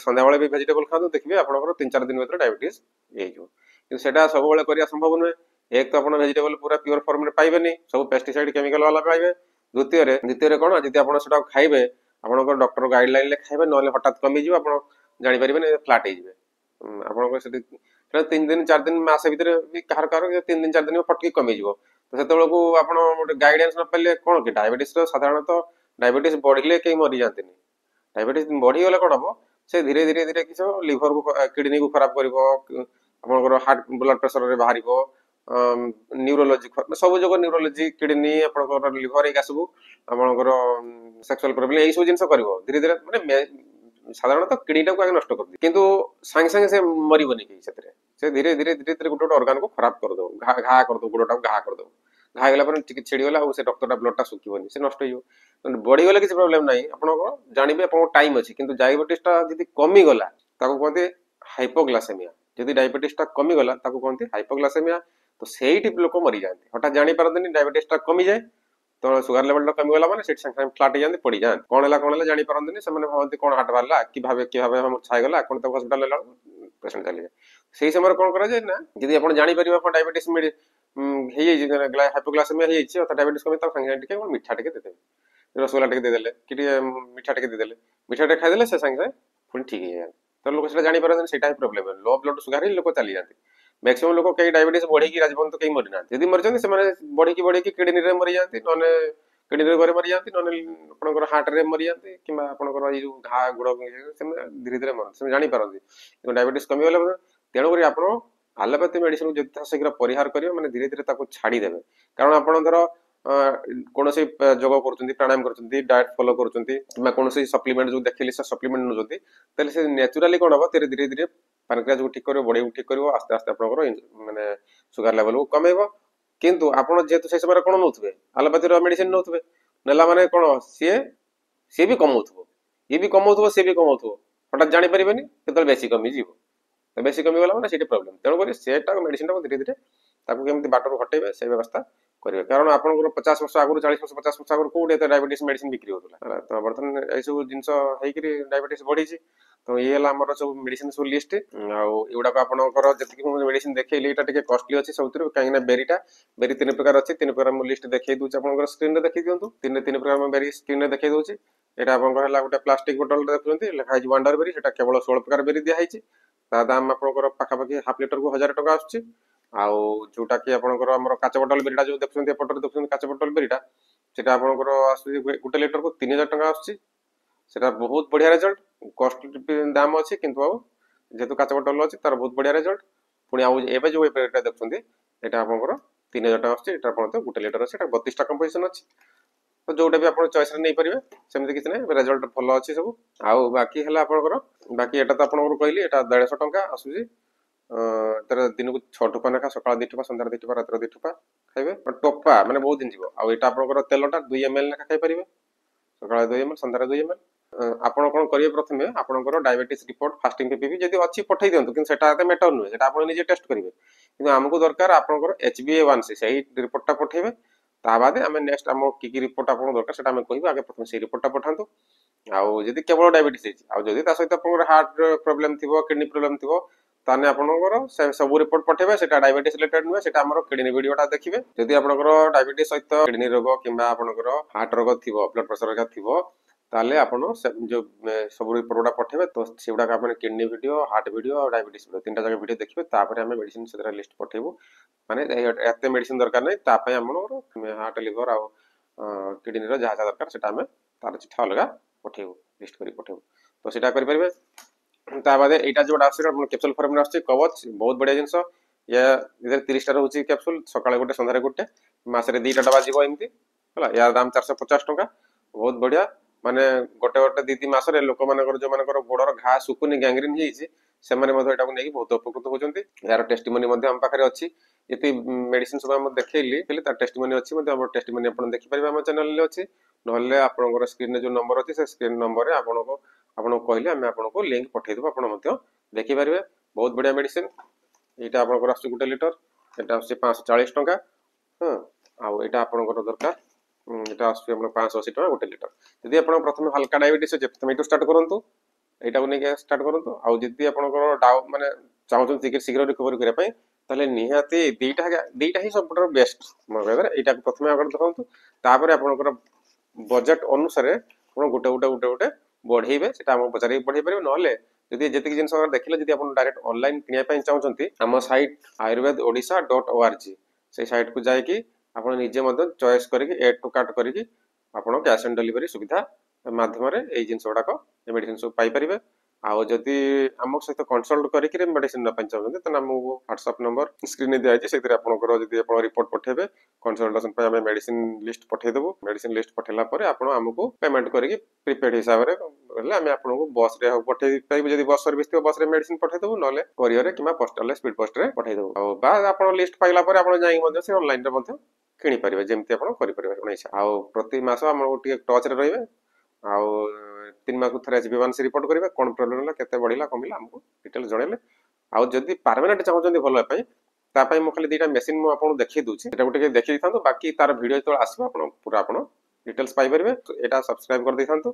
ସନ୍ଧ୍ୟାବେଳେ ବି ଭେଜିଟେବଲ ଖାଆନ୍ତୁ ଦେଖିବେ ଆପଣଙ୍କର 3-4 ଦିନ ଭିତରେ ଡାଇବେଟିସ୍ ହେଇଯିବ କିନ୍ତୁ ସେଟା ସବୁବେଳେ କରିବା ସମ୍ଭବ ନୁହେଁ ଏକ ତ ଆପଣ ଭେଜିଟେବଲ ପୁରା ପିଓର ଫର୍ମରେ ପାଇବେନି ସବୁ ପେଷ୍ଟିସାଇଡ କେମିକାଲ ବାଲା ପାଇବେ ଦ୍ୱିତୀୟରେ କ'ଣ ଯଦି ଆପଣ ସେଟା ଖାଇବେ ଆପଣଙ୍କର ଡକ୍ଟର ଗାଇଡଲାଇନରେ ଖାଇବେ ନହେଲେ ହଠାତ୍ କମିଯିବ ଆପଣ ଜାଣିପାରିବେନି ଫ୍ଲାଟ୍ ହେଇଯିବେ ଆପଣଙ୍କର ସେଠି 3 ଦିନ 4 ଦିନ ମାସ ଭିତରେ ବି କାହାର 3 ଦିନ 4 ଦିନ ଫଟକି କମିଯିବ ତ ସେତେବେଳକୁ ଆପଣ ଗୋଟେ ଗାଇଡାନ୍ସ ନ ପାଇଲେ କ'ଣ କି ଡାଇବେଟିସ୍ର ସାଧାରଣତଃ ଡାଇବେଟିସ୍ ବଢିଲେ କେହି ମରିଯାଆନ୍ତିନି ଡାଇବେଟିସ୍ ବଢିଗଲେ କ'ଣ ହବ ସେ ଧୀରେ ଧୀରେ କିଛି ଲିଭରକୁ କିଡନୀକୁ ଖରାପ କରିବ ଆପଣଙ୍କର ହାର୍ଟ ବ୍ଲଡ ପ୍ରେସରରେ ବାହାରିବ ନ୍ୟୁରୋଲୋଜି ସବୁ ଯୋଗ ନ୍ୟୁରୋଲୋଜି କିଡନୀ ଆପଣଙ୍କର ଲିଭର ଏଇକା ସବୁ ଆପଣଙ୍କର ସେକ୍ସୁଆଲ ପ୍ରୋବ୍ଲେମ ଏଇ ସବୁ ଜିନିଷ କରିବ ଧୀରେ ଧୀରେ ମାନେ ସାଧାରଣତଃ କିଡନୀଟାକୁ ଆଗେ ନଷ୍ଟ କରିଦିଏ କିନ୍ତୁ ସାଙ୍ଗେ ସାଙ୍ଗେ ସେ ମରିବନି କେହି ସେଥିରେ ସେ ଧୀରେ ଧୀରେ ଗୋଟେ ଅର୍ଗାନକୁ ଖରାପ କରିଦେବ ଘା କରିଦେବ ଗୋଡଟାକୁ ଘା କରିଦେବ ଘା ହେଇଗଲା ପରେ ଟିକେ ଛିଡ଼ିଗଲା ଆଉ ସେ ରକ୍ତଟା ବ୍ଲଡଟା ଶୁଖିବନି ସେ ନଷ୍ଟ ହେଇଯିବ ବଢିଗଲେ କିଛି ପ୍ରୋବ୍ଲେମ ନାହିଁ ଆପଣଙ୍କର ଜାଣିବେ ଆପଣଙ୍କ ଟାଇମ ଅଛି କିନ୍ତୁ ଡାଇବେଟିସଟା ଯଦି କମିଗଲା ତାକୁ କୁହନ୍ତି ହାଇପୋଗ୍ଲାସେମିଆ ଯଦି ଡାଇବେଟିସଟା କମିଗଲା ତାକୁ କୁହନ୍ତି ହାଇପୋଗ୍ଲାସେମିଆ ତ ସେଇଠି ଲୋକ ମରିଯାଆନ୍ତି ହଠାତ୍ ଜାଣିପାରନ୍ତିନି ଡାଇବେଟିସଟା କମିଯାଏ ତ ସୁଗାର ଲେଭେଲଟା କମିଗଲା ମାନେ ସେଠି ସାଙ୍ଗେ ସାଙ୍ଗେ ଫ୍ଲାଟ୍ ହେଇଯାନ୍ତି ପଡ଼ିଯାଆନ୍ତି କ'ଣ ହେଲା ଜାଣିପାରନ୍ତିନି ସେମାନେ ଭାବନ୍ତି କ'ଣ ହାର୍ଟ ବାହାରିଲା କି ଭାବେ ଛାଇଗଲା କ'ଣ ତାକୁ ହସ୍ପିଟାଲ ନେଲା ପେସେଣ୍ଟ ଚାଲିଯାଏ ସେଇ ସମୟରେ କ'ଣ କରାଯାଏ ନା ଯଦି ଆପଣ ଜାଣିପାରିବେ ଆପଣ ଡାଇବେଟିସ୍ ହେଇଯାଇଛି ହାଇପୋଗ୍ଲାସେମିଆ ହେଇଯାଇଛି ଅର୍ଥାৎ ଡାଇବେଟିସ୍ କମି ତାକୁ ସାଙ୍ଗେ ସାଙ୍ଗେ ଟିକେ ମିଠା ଟିକେ ଦେଇଦେବେ ରସଗୋଲା ଟିକେ ଦେଇଦେଲେ କି ଟିକେ ମିଠା ଟିକେ ଦେଇଦେଲେ, ମିଠା ଟିକେ ଖାଇଦେଲେ ସେ ସାଙ୍ଗେ ସାଙ୍ଗେ ପୁଣି ଠିକ ହେଇଯାଆନ୍ତି। ତ ଲୋକ ସେଟା ଜାଣିପାରନ୍ତି, ସେଇଟା ହିଁ ପ୍ରୋବ୍ଲେମ। ଲୋ ବ୍ଲଡ ସୁଗାର ହିଁ ଲୋକ ଚାଲିଯାନ୍ତି। ମ୍ୟାକ୍ସିମମ୍ ଲୋକ କେହି ଡାଇବେଟିସ୍ ବଢିକି ଆଜି ପର୍ଯ୍ୟନ୍ତ କେହି ମରିନାହାନ୍ତି। ଯଦି ମରିଛନ୍ତି ସେମାନେ ବଢିକି କିଡନୀରେ ମରିଯାଆନ୍ତି, ନହେଲେ କିଡନୀରେ ଘରେ ମରିଯାଆନ୍ତି, ନହେଲେ ଆପଣଙ୍କର ହାର୍ଟରେ ମରିଯାଆନ୍ତି, କିମ୍ବା ଆପଣଙ୍କର ଏଇ ଯୋଉ ଘା ଗୁଡ ସେମାନେ ଧୀରେ ଧୀରେ ମରନ୍ତି, ସେମାନେ ଜାଣିପାରନ୍ତି। କିନ୍ତୁ ଡାଇବେଟିସ୍ କମିଗଲେ ତେଣୁକରି ଆପଣ ଆଲୋପାଥି ମେଡିସିନ ଯେତେ ଶୀଘ୍ର ପରିହାର କରିବେ, ମାନେ ଧୀରେ ଧୀରେ ତାକୁ ଛାଡିଦେବେ। କାରଣ ଆପଣ ଧର କୌଣସି ଯୋଗ କରୁଛନ୍ତି, ପ୍ରାଣାୟାମ କରୁଛନ୍ତି, ଡାଏଟ ଫଲୋ କରୁଛନ୍ତି, କିମ୍ବା କୌଣସି ସପ୍ଲିମେଣ୍ଟ ଯୋଉ ଦେଖିଲି ସେ ସପ୍ଲିମେଣ୍ଟ ନେଉଛନ୍ତି, ତାହେଲେ ସେ ନ୍ୟାଚୁରାଲି କଣ ହବ, ଧୀରେ ଧୀରେ ପାନକ୍ରିଆସକୁ ଠିକ କରିବ, ବଡିକୁ ଠିକ କରିବ, ଆସ୍ତେ ଆସ୍ତେ ଆପଣଙ୍କର ମାନେ ସୁଗାର ଲେଭେଲକୁ କମେଇବ। କିନ୍ତୁ ଆପଣ ଯେହେତୁ ସେଇ ସମୟରେ କଣ ନେଉଥିବେ, ଆଲୋପାଥିର ମେଡିସିନ ନେଉଥିବେ, ନେଲା ମାନେ କଣ ସିଏ ବି କମଉଥିବ, ଇଏ ବି କମଉଥିବ, ସିଏ ବି କମଉଥିବ, ହଠାତ୍ ଜାଣିପାରିବେନି, କେତେବେଳେ ବେଶୀ କମିଯିବ। ବେଶୀ କମିଗଲା ମାନେ ସେଇଠି ପ୍ରୋବ୍ଲେମ। ତେଣୁକରି ସେଟା ମେଡିସିନଟାକୁ ଧୀରେ ଧୀରେ ତାକୁ କେମିତି ବାଟରୁ ହଟେଇବେ ସେଇ ବ୍ୟବସ୍ଥା କରିବେ। କାରଣ ଆପଣଙ୍କର 50 ବର୍ଷ ଆଗରୁ, 40 ବର୍ଷ 50 ବର୍ଷ ଆଗରୁ କୋଉଠି ଏତେ ଡାଇବେଟିସ୍ ମେଡିସିନ ବିକ୍ରି ହଉଥିଲା ହେଲା। ତ ବର୍ତ୍ତମାନ ଏଇସବୁ ଜିନିଷ ହେଇକିରି ଡାଇବେଟିସ୍ ବଢିଛି। ତ ଇଏ ହେଲା ଆମର ସବୁ ମେଡିସିନ ସବୁ ଲିଷ୍ଟ। ଆଉ ଏଗୁଡାକ ଆପଣଙ୍କର ଯେତିକି ମୁଁ ମେଡିସିନ ଦେଖେଇଲି ଏଇଟା ଟିକେ କଷ୍ଟଲି ଅଛି ସବୁଥିରୁ, କାହିଁକିନା ବେରି 3 ପ୍ରକାର ଅଛି। 3 ପ୍ରକାର ମୁଁ ଲିଷ୍ଟ ଦେଖେଇ ଦଉଛି, ଆପଣଙ୍କର ସ୍କ୍ରିନରେ ଦେଖେଇ ଦିଅନ୍ତୁ। 3 ପ୍ରକାର ମୁଁ ବେରି ସ୍କ୍ରିନରେ ଦେଖେଇ ଦଉଛି। ଏଇଟା ଆପଣଙ୍କର ହେଲା ଗୋଟେ ପ୍ଲାଷ୍ଟିକ ବୋଟଲ ଦେଖୁଛନ୍ତି, ଲେଖା ହେଇଛି ୱାଣ୍ଡର ବେରି, ସେଟା କେବଳ 16 ପ୍ରକାର ବେରି ଦିଆହେଇଛି। ତା ଦାମ ଆପଣଙ୍କର ପାଖାପାଖି ହାଫ ଲିଟରକୁ 1000 ଟଙ୍କା ଆସୁଛି। ଆଉ ଯୋଉଟା କି ଆପଣଙ୍କର ଆମର କାଚ ବୋଟଲ ବେରିଟା ଯୋଉ ଦେଖୁଛନ୍ତି ଏପଟରେ ଦେଖୁଛନ୍ତି କାଚ ବୋଟଲ ବେରିଟା, ସେଟା ଆପଣଙ୍କର ଆସୁଛି 1 ଲିଟରକୁ 3000 ଟଙ୍କା ଆସୁଛି। ସେଟା ବହୁତ ବଢିଆ ରେଜଲ୍ଟ। କଷ୍ଟ ଦାମ ଅଛି, କିନ୍ତୁ ଆଉ ଯେହେତୁ କାଚ ବୋଟଲ ଅଛି ତାର ବହୁତ ବଢିଆ ରେଜଲ୍ଟ। ପୁଣି ଆଉ ଏବେ ଯୋଉ ବେରିଟା ଦେଖୁଛନ୍ତି ଏଟା ଆପଣଙ୍କର 3000 ଟଙ୍କା ଆସୁଛି। ଏଟା ଆପଣଙ୍କର 1 ଲିଟର ଅଛି, ଏଟା 32ଟା କମ୍ପୋଜିସନ ଅଛି। ତ ଯୋଉଟା ବି ଆପଣ ଚଏସରେ ନେଇପାରିବେ, ସେମିତି କିଛି ନାହିଁ, ରେଜଲ୍ଟ ଭଲ ଅଛି ସବୁ। ଆଉ ବାକି ହେଲା ଆପଣଙ୍କର, ବାକି ଏଟା ତ ଆପଣଙ୍କର କହିଲି, ଏଟା 150 ଟଙ୍କା ଆସୁଛି। ତାର ଦିନକୁ 6 ଟୋପା ଲେଖା, ସକାଳ 2 ଟୋପା, ସନ୍ଧ୍ୟାରେ 2 ଟୋପା, ରାତିରେ 2 ଟୋପା ଖାଇବେ। ଟୋପା ମାନେ ବହୁତ ଦିନ ଯିବ। ଆଉ ଏଇଟା ଆପଣଙ୍କର ତେଲଟା 2 ml ଲେଖା ଖାଇପାରିବେ, ସକାଳେ 2 ml, ସନ୍ଧ୍ୟାରେ 2 ml। ଆପଣ କଣ କରିବେ, ପ୍ରଥମେ ଆପଣଙ୍କର ଡାଇବେଟିସ୍ ରିପୋର୍ଟ, ଫାଷ୍ଟିଂ ପିପି ଯଦି ଅଛି ପଠେଇ ଦିଅନ୍ତୁ, କିନ୍ତୁ ସେଟା ଏତେ ମ୍ୟାଟର ନୁହେଁ, ସେଟା ଆପଣ ନିଜେ ଟେଷ୍ଟ କରିବେ। କିନ୍ତୁ ଆମକୁ ଦରକାର ଆପଣଙ୍କର HbA1c, ସେଇ ରିପୋର୍ଟଟା ପଠେଇବେ। ତା ବାଦେ ଆମେ ନେକ୍ସଟ ଆମ କି ରିପୋର୍ଟ ଆପଣଙ୍କୁ ଦରକାର ସେଟା ଆମେ କହିବୁ। ଆଗେ ପ୍ରଥମେ ସେଇ ରିପୋର୍ଟଟା ପଠାନ୍ତୁ। ଆଉ ଯଦି କେବଳ ଡାଇବେଟିସ୍ ହେଇଛି, ଆଉ ଯଦି ତା ସହିତ ଆପଣଙ୍କର ହାର୍ଟ ପ୍ରୋବ୍ଲେମ ଥିବ, କିଡନୀ ପ୍ରୋବ୍ଲେମ ଥିବ, ତାହେଲେ ଆପଣଙ୍କର ସବୁ ରିପୋର୍ଟ ପଠେଇବେ। ସେଟା ଡାଇବେଟିସ୍ ରିଲେଟେଡ ନୁହେଁ, ସେଟା ଆମର କିଡନୀ ଭିଡିଓଟା ଦେଖିବେ। ଯଦି ଆପଣଙ୍କର ଡାଇବେଟିସ୍ ସହିତ କିଡନୀ ରୋଗ କିମ୍ବା ଆପଣଙ୍କର ହାର୍ଟ ରୋଗ ଥିବ, ବ୍ଲଡ ପ୍ରେସର ହେରିକା ଥିବ, ତାହେଲେ ଆପଣ ଯୋଉ ସବୁ ରିପୋର୍ଟ ଗୁଡା ପଠେଇବେ। ତ ସେଗୁଡାକ ଆପଣ କିଡନୀ ଭିଡିଓ, ହାର୍ଟ ଭିଡିଓ ଆଉ ଡାଇବେଟିସ୍ ଭିଡିଓ 3ଟା ଯାକ ଭିଡିଓ ଦେଖିବେ। ତାପରେ ଆମେ ମେଡିସିନ ସେଥିରେ ଲିଷ୍ଟ ପଠେଇବୁ। ମାନେ ଏତେ ମେଡିସିନ ଦରକାର ନାହିଁ, ତା ପାଇଁ ଆମର ହାର୍ଟ, ଲିଭର ଆଉ କିଡନୀର ଯାହା ଯାହା ଦରକାର ସେଟା ଆମେ ତାର ଚିଠା ଅଲଗା ପଠେଇବୁ, ଲିଷ୍ଟ କରି ପଠେଇବୁ। ତ ସେଟା କରିପାରିବେ। ତା ବାଦେ ଏଇଟା ଯୋଉଟା ଆସୁଛି କ୍ୟାପସୁଲ ଫର୍ମରେ ଆସୁଛି କବଚ, ବହୁତ ବଢିଆ ଜିନିଷ। ୟା 30ଟା ରହୁଛି କ୍ୟାପସୁଲ, ସକାଳେ ଗୋଟେ, ସନ୍ଧ୍ୟାରେ ଗୋଟେ, ମାସରେ 2ଟା ଡବା ଯିବ ଏମିତି ହେଲା। ୟାର ଦାମ 450 ଟଙ୍କା, ବହୁତ ବଢିଆ। ମାନେ ଗୋଟେ 2-3 ମାସରେ ଲୋକମାନଙ୍କର ଯୋଉମାନଙ୍କର ଗୋଡର ଘା ଶୁକୁନି, ଗ୍ୟାଙ୍ଗରିନ ହେଇଯାଇଛି, ସେମାନେ ମଧ୍ୟ ଏଟାକୁ ନେଇକି ବହୁତ ଉପକୃତ ହଉଛନ୍ତି। ଏହାର ଟେଷ୍ଟିମୋନି ମଧ୍ୟ ଆମ ପାଖରେ ଅଛି। ଯେତେ ମେଡିସିନ ସବୁ ଆମେ ଦେଖେଇଲି ତାର ଟେଷ୍ଟିମୋନି ଅଛି ମଧ୍ୟ। ଆମର ଟେଷ୍ଟିମୋନି ଆପଣ ଦେଖିପାରିବେ, ଆମ ଚ୍ୟାନେଲରେ ଅଛି। ନହେଲେ ଆପଣଙ୍କର ସ୍କ୍ରିନରେ ଯୋଉ ନମ୍ବର ଅଛି, ସେ ସ୍କ୍ରିନ ନମ୍ବରରେ ଆପଣଙ୍କୁ କହିଲେ ଆମେ ଆପଣଙ୍କୁ ଲିଙ୍କ ପଠେଇଦେବୁ, ଆପଣ ମଧ୍ୟ ଦେଖିପାରିବେ। ବହୁତ ବଢିଆ ମେଡିସିନ। ଏଇଟା ଆପଣଙ୍କର ଆସୁଛି 1 ଲିଟର, ଏଟା ଆସୁଛି 540 ଟଙ୍କା। ହଁ, ଆଉ ଏଇଟା ଆପଣଙ୍କର ଦରକାର, ଏଟା ଆସୁଛି ଆମର 580 ଟଙ୍କା 1 ଲିଟର। ଯଦି ଆପଣ ପ୍ରଥମେ ହାଲକା ଡାଇବେଟିସ୍ ଅଛି, ପ୍ରଥମେ ଏଇଠୁ ଷ୍ଟାର୍ଟ କରନ୍ତୁ, ଏଇଟାକୁ ନେଇକି ଷ୍ଟାର୍ଟ କରନ୍ତୁ। ଆଉ ଯଦି ଆପଣଙ୍କର ମାନେ ଚାହୁଁଛନ୍ତି ଶୀଘ୍ର ରିକଭରି କରିବା ପାଇଁ, ତାହେଲେ ନିହାତି ଦିଟା ହିଁ ସବୁଠାରୁ ବେଷ୍ଟ। ମୋ କହିବାରେ ଏଇଟାକୁ ପ୍ରଥମେ ଆଗ ଧରନ୍ତୁ, ତାପରେ ଆପଣଙ୍କର ବଜେଟ ଅନୁସାରେ ଆପଣ ଗୋଟେ ବଢେଇବେ। ସେଟା ଆମକୁ ପଚାରିକି ବଢେଇ ପାରିବେ। ନହେଲେ ଯଦି ଯେତିକି ଜିନିଷ ଦେଖିଲେ, ଯଦି ଆପଣ ଡାଇରେକ୍ଟ ଅନଲାଇନ କିଣିବା ପାଇଁ ଚାହୁଁଛନ୍ତି, ଆମ ସାଇଟ୍ ayurvedodisha.org, ସେଇ ସାଇଟ୍କୁ ଯାଇକି ଆପଣ ନିଜେ ମଧ୍ୟ ଚଏସ୍ କରିକି ଏଡ୍ ଟୁ କାର୍ଟ କରିକି ଆପଣ କ୍ୟାସ୍ ଅନ୍ ଡେଲିଭରି ସୁବିଧା ମାଧ୍ୟମରେ ଏଇ ଜିନିଷ ଗୁଡାକ, ଏ ମେଡିସିନ ସବୁ ପାଇପାରିବେ। ଆଉ ଯଦି ଆମ ସହିତ କନସଲ୍ଟ କରିକି ମେଡିସିନ ନେବା ପାଇଁ ଚାହୁଁଛନ୍ତି, ତାହେଲେ ଆମକୁ ହ୍ୱାଟ୍ସଆପ ନମ୍ବର ସ୍କ୍ରିନରେ ଦିଆଯାଇଛି, ସେଥିରେ ଆପଣଙ୍କର ଯଦି ଆପଣ ରିପୋର୍ଟ ପଠେଇବେ, କନସଲଟେସନ ପାଇଁ ଆମେ ମେଡିସିନ ଲିଷ୍ଟ ପଠେଇଦେବୁ। ମେଡିସିନ ଲିଷ୍ଟ ପଠେଇଲା ପରେ ଆପଣ ଆମକୁ ପେମେଣ୍ଟ କରିକି ପ୍ରିପେଡ ହିସାବରେ ହେଲେ ଆମେ ଆପଣଙ୍କୁ ବସରେ ପଠେଇ ପାରିବୁ। ଯଦି ବସ ସର୍ଭିସ ଥିବ, ବସରେ ମେଡିସିନ ପଠେଇଦେବୁ, ନହେଲେ କୋରିୟରରେ କିମ୍ବା ପୋଷ୍ଟାଲରେ, ସ୍ପିଡ ପୋଷ୍ଟରେ ପଠେଇଦେବୁ। ଆଉ ବା ଆପଣ ଲିଷ୍ଟ ପାଇଲା ପରେ ଆପଣ ଯାଇକି ମଧ୍ୟ ସେ ଅନଲାଇନରେ ମଧ୍ୟ କିଣିପାରିବେ, ଯେମିତି ଆପଣ କରିପାରିବେ ଆପଣ ଇଚ୍ଛା। ଆଉ ପ୍ରତି ମାସ ଆମକୁ ଟିକେ ଟଚରେ ରହିବେ। ଆଉ 3 ମାସକୁ ଥରେ HbA1c ରିପୋର୍ଟ କରିବେ, କଣ ପ୍ରୋବ୍ଲେମ ହେଲା, କେତେ ବଢିଲା କମିଲା, ଆମକୁ ଡିଟେଲ ଜଣେଇଲେ। ଆଉ ଯଦି ପରମାନେଣ୍ଟ ଚାହୁଁଛନ୍ତି ଭଲ ପାଇଁ, ତା ପାଇଁ ମୁଁ ଖାଲି 2ଟା ମେସିନ ମୁଁ ଆପଣଙ୍କୁ ଦେଖେଇ ଦଉଛି, ସେଟାକୁ ଟିକେ ଦେଖି ଦେଇଥାନ୍ତୁ। ବାକି ତାର ଭିଡିଓ ଯେତେବେଳେ ଆସିବ ଆପଣ ଡିଟେଲ୍ସ ପାଇପାରିବେ। ଏଇଟା ସବସ୍କ୍ରାଇବ କରିଦେଇଥାନ୍ତୁ,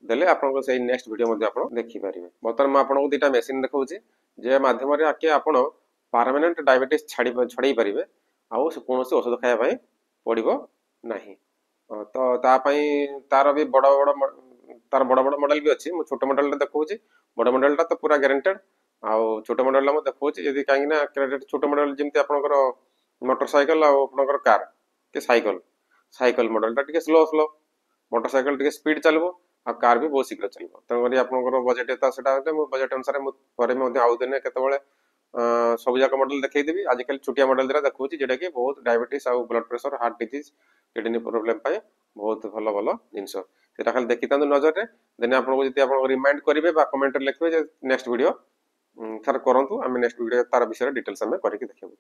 ଦେଲେ ଆପଣଙ୍କ ସେଇ ନେକ୍ସଟ ଭିଡିଓ ମଧ୍ୟ ଆପଣ ଦେଖିପାରିବେ। ବର୍ତ୍ତମାନ ମୁଁ ଆପଣଙ୍କୁ 2ଟା ମେସିନ ଦେଖାଉଛି, ଯେ ମାଧ୍ୟମରେ ଆପଣ ପରମାନେଣ୍ଟ ଡାଇବେଟିସ୍ ଛଡେଇ ପାରିବେ, ଆଉ କୌଣସି ଔଷଧ ଖାଇବା ପାଇଁ ପଡିବ ନାହିଁ। ତ ତା ପାଇଁ ତାର ବି ତାର ବଡ଼ ବଡ଼ ମଡେଲ ବି ଅଛି। ମୁଁ ଛୋଟ ମଡେଲଟା ଦେଖଉଛି, ବଡ଼ ମଡେଲଟା ତ ପୁରା ଗ୍ୟାରେଣ୍ଟେଡ। ଆଉ ଛୋଟ ମଡେଲଟା ମୁଁ ଦେଖଉଛି ଯଦି କାହିଁକି ନା ଛୋଟ ମଡେଲ ଯେମିତି ଆପଣଙ୍କର ମୋଟର ସାଇକେଲ ଆଉ ଆପଣଙ୍କର କାର କି ସାଇକେଲ ମଡେଲଟା ଟିକେ ସ୍ଲୋ ମୋଟର ସାଇକେଲ ଟିକେ ସ୍ପିଡ ଚାଲିବ ଆଉ କାର ବି ବହୁତ ଶୀଘ୍ର ଚାଲିବ। ତେଣୁକରି ଆପଣଙ୍କର ବଜେଟ ତ ସେଟା ମୁଁ ବଜେଟ ଅନୁସାରେ ମୁଁ ପରେ ମଧ୍ୟ ଆଉ ଦିନେ କେତେବେଳେ ସବୁ ଯାକ ମଡେଲ ଦେଖେଇଦେବି। ଆଜିକାଲି ଛୋଟିଆ ମଡେଲ ଦିଟା ଦେଖଉଛି ଯୋଉଟା କି ବହୁତ ଡାଇବେଟିସ୍ ଆଉ blood pressure, heart disease, kidney problem ପାଇଁ ବହୁତ ଭଲ ଭଲ ଜିନିଷ। ସେଟା ଖାଲି ଦେଖିଥାନ୍ତୁ ନଜରରେ, ଦେନ ଆପଣଙ୍କୁ ଯଦି ଆପଣ ରିମାଇଣ୍ଡ କରିବେ ବା କମେଣ୍ଟରେ ଲେଖିବେ ଯେ ନେକ୍ସଟ ଭିଡ଼ିଓ ସାର୍ କରନ୍ତୁ, ଆମେ ନେକ୍ସଟ ଭିଡ଼ିଓ ତାର ବିଷୟରେ ଡିଟେଲ୍ସ ଆମେ କରିକି ଦେଖିବୁ।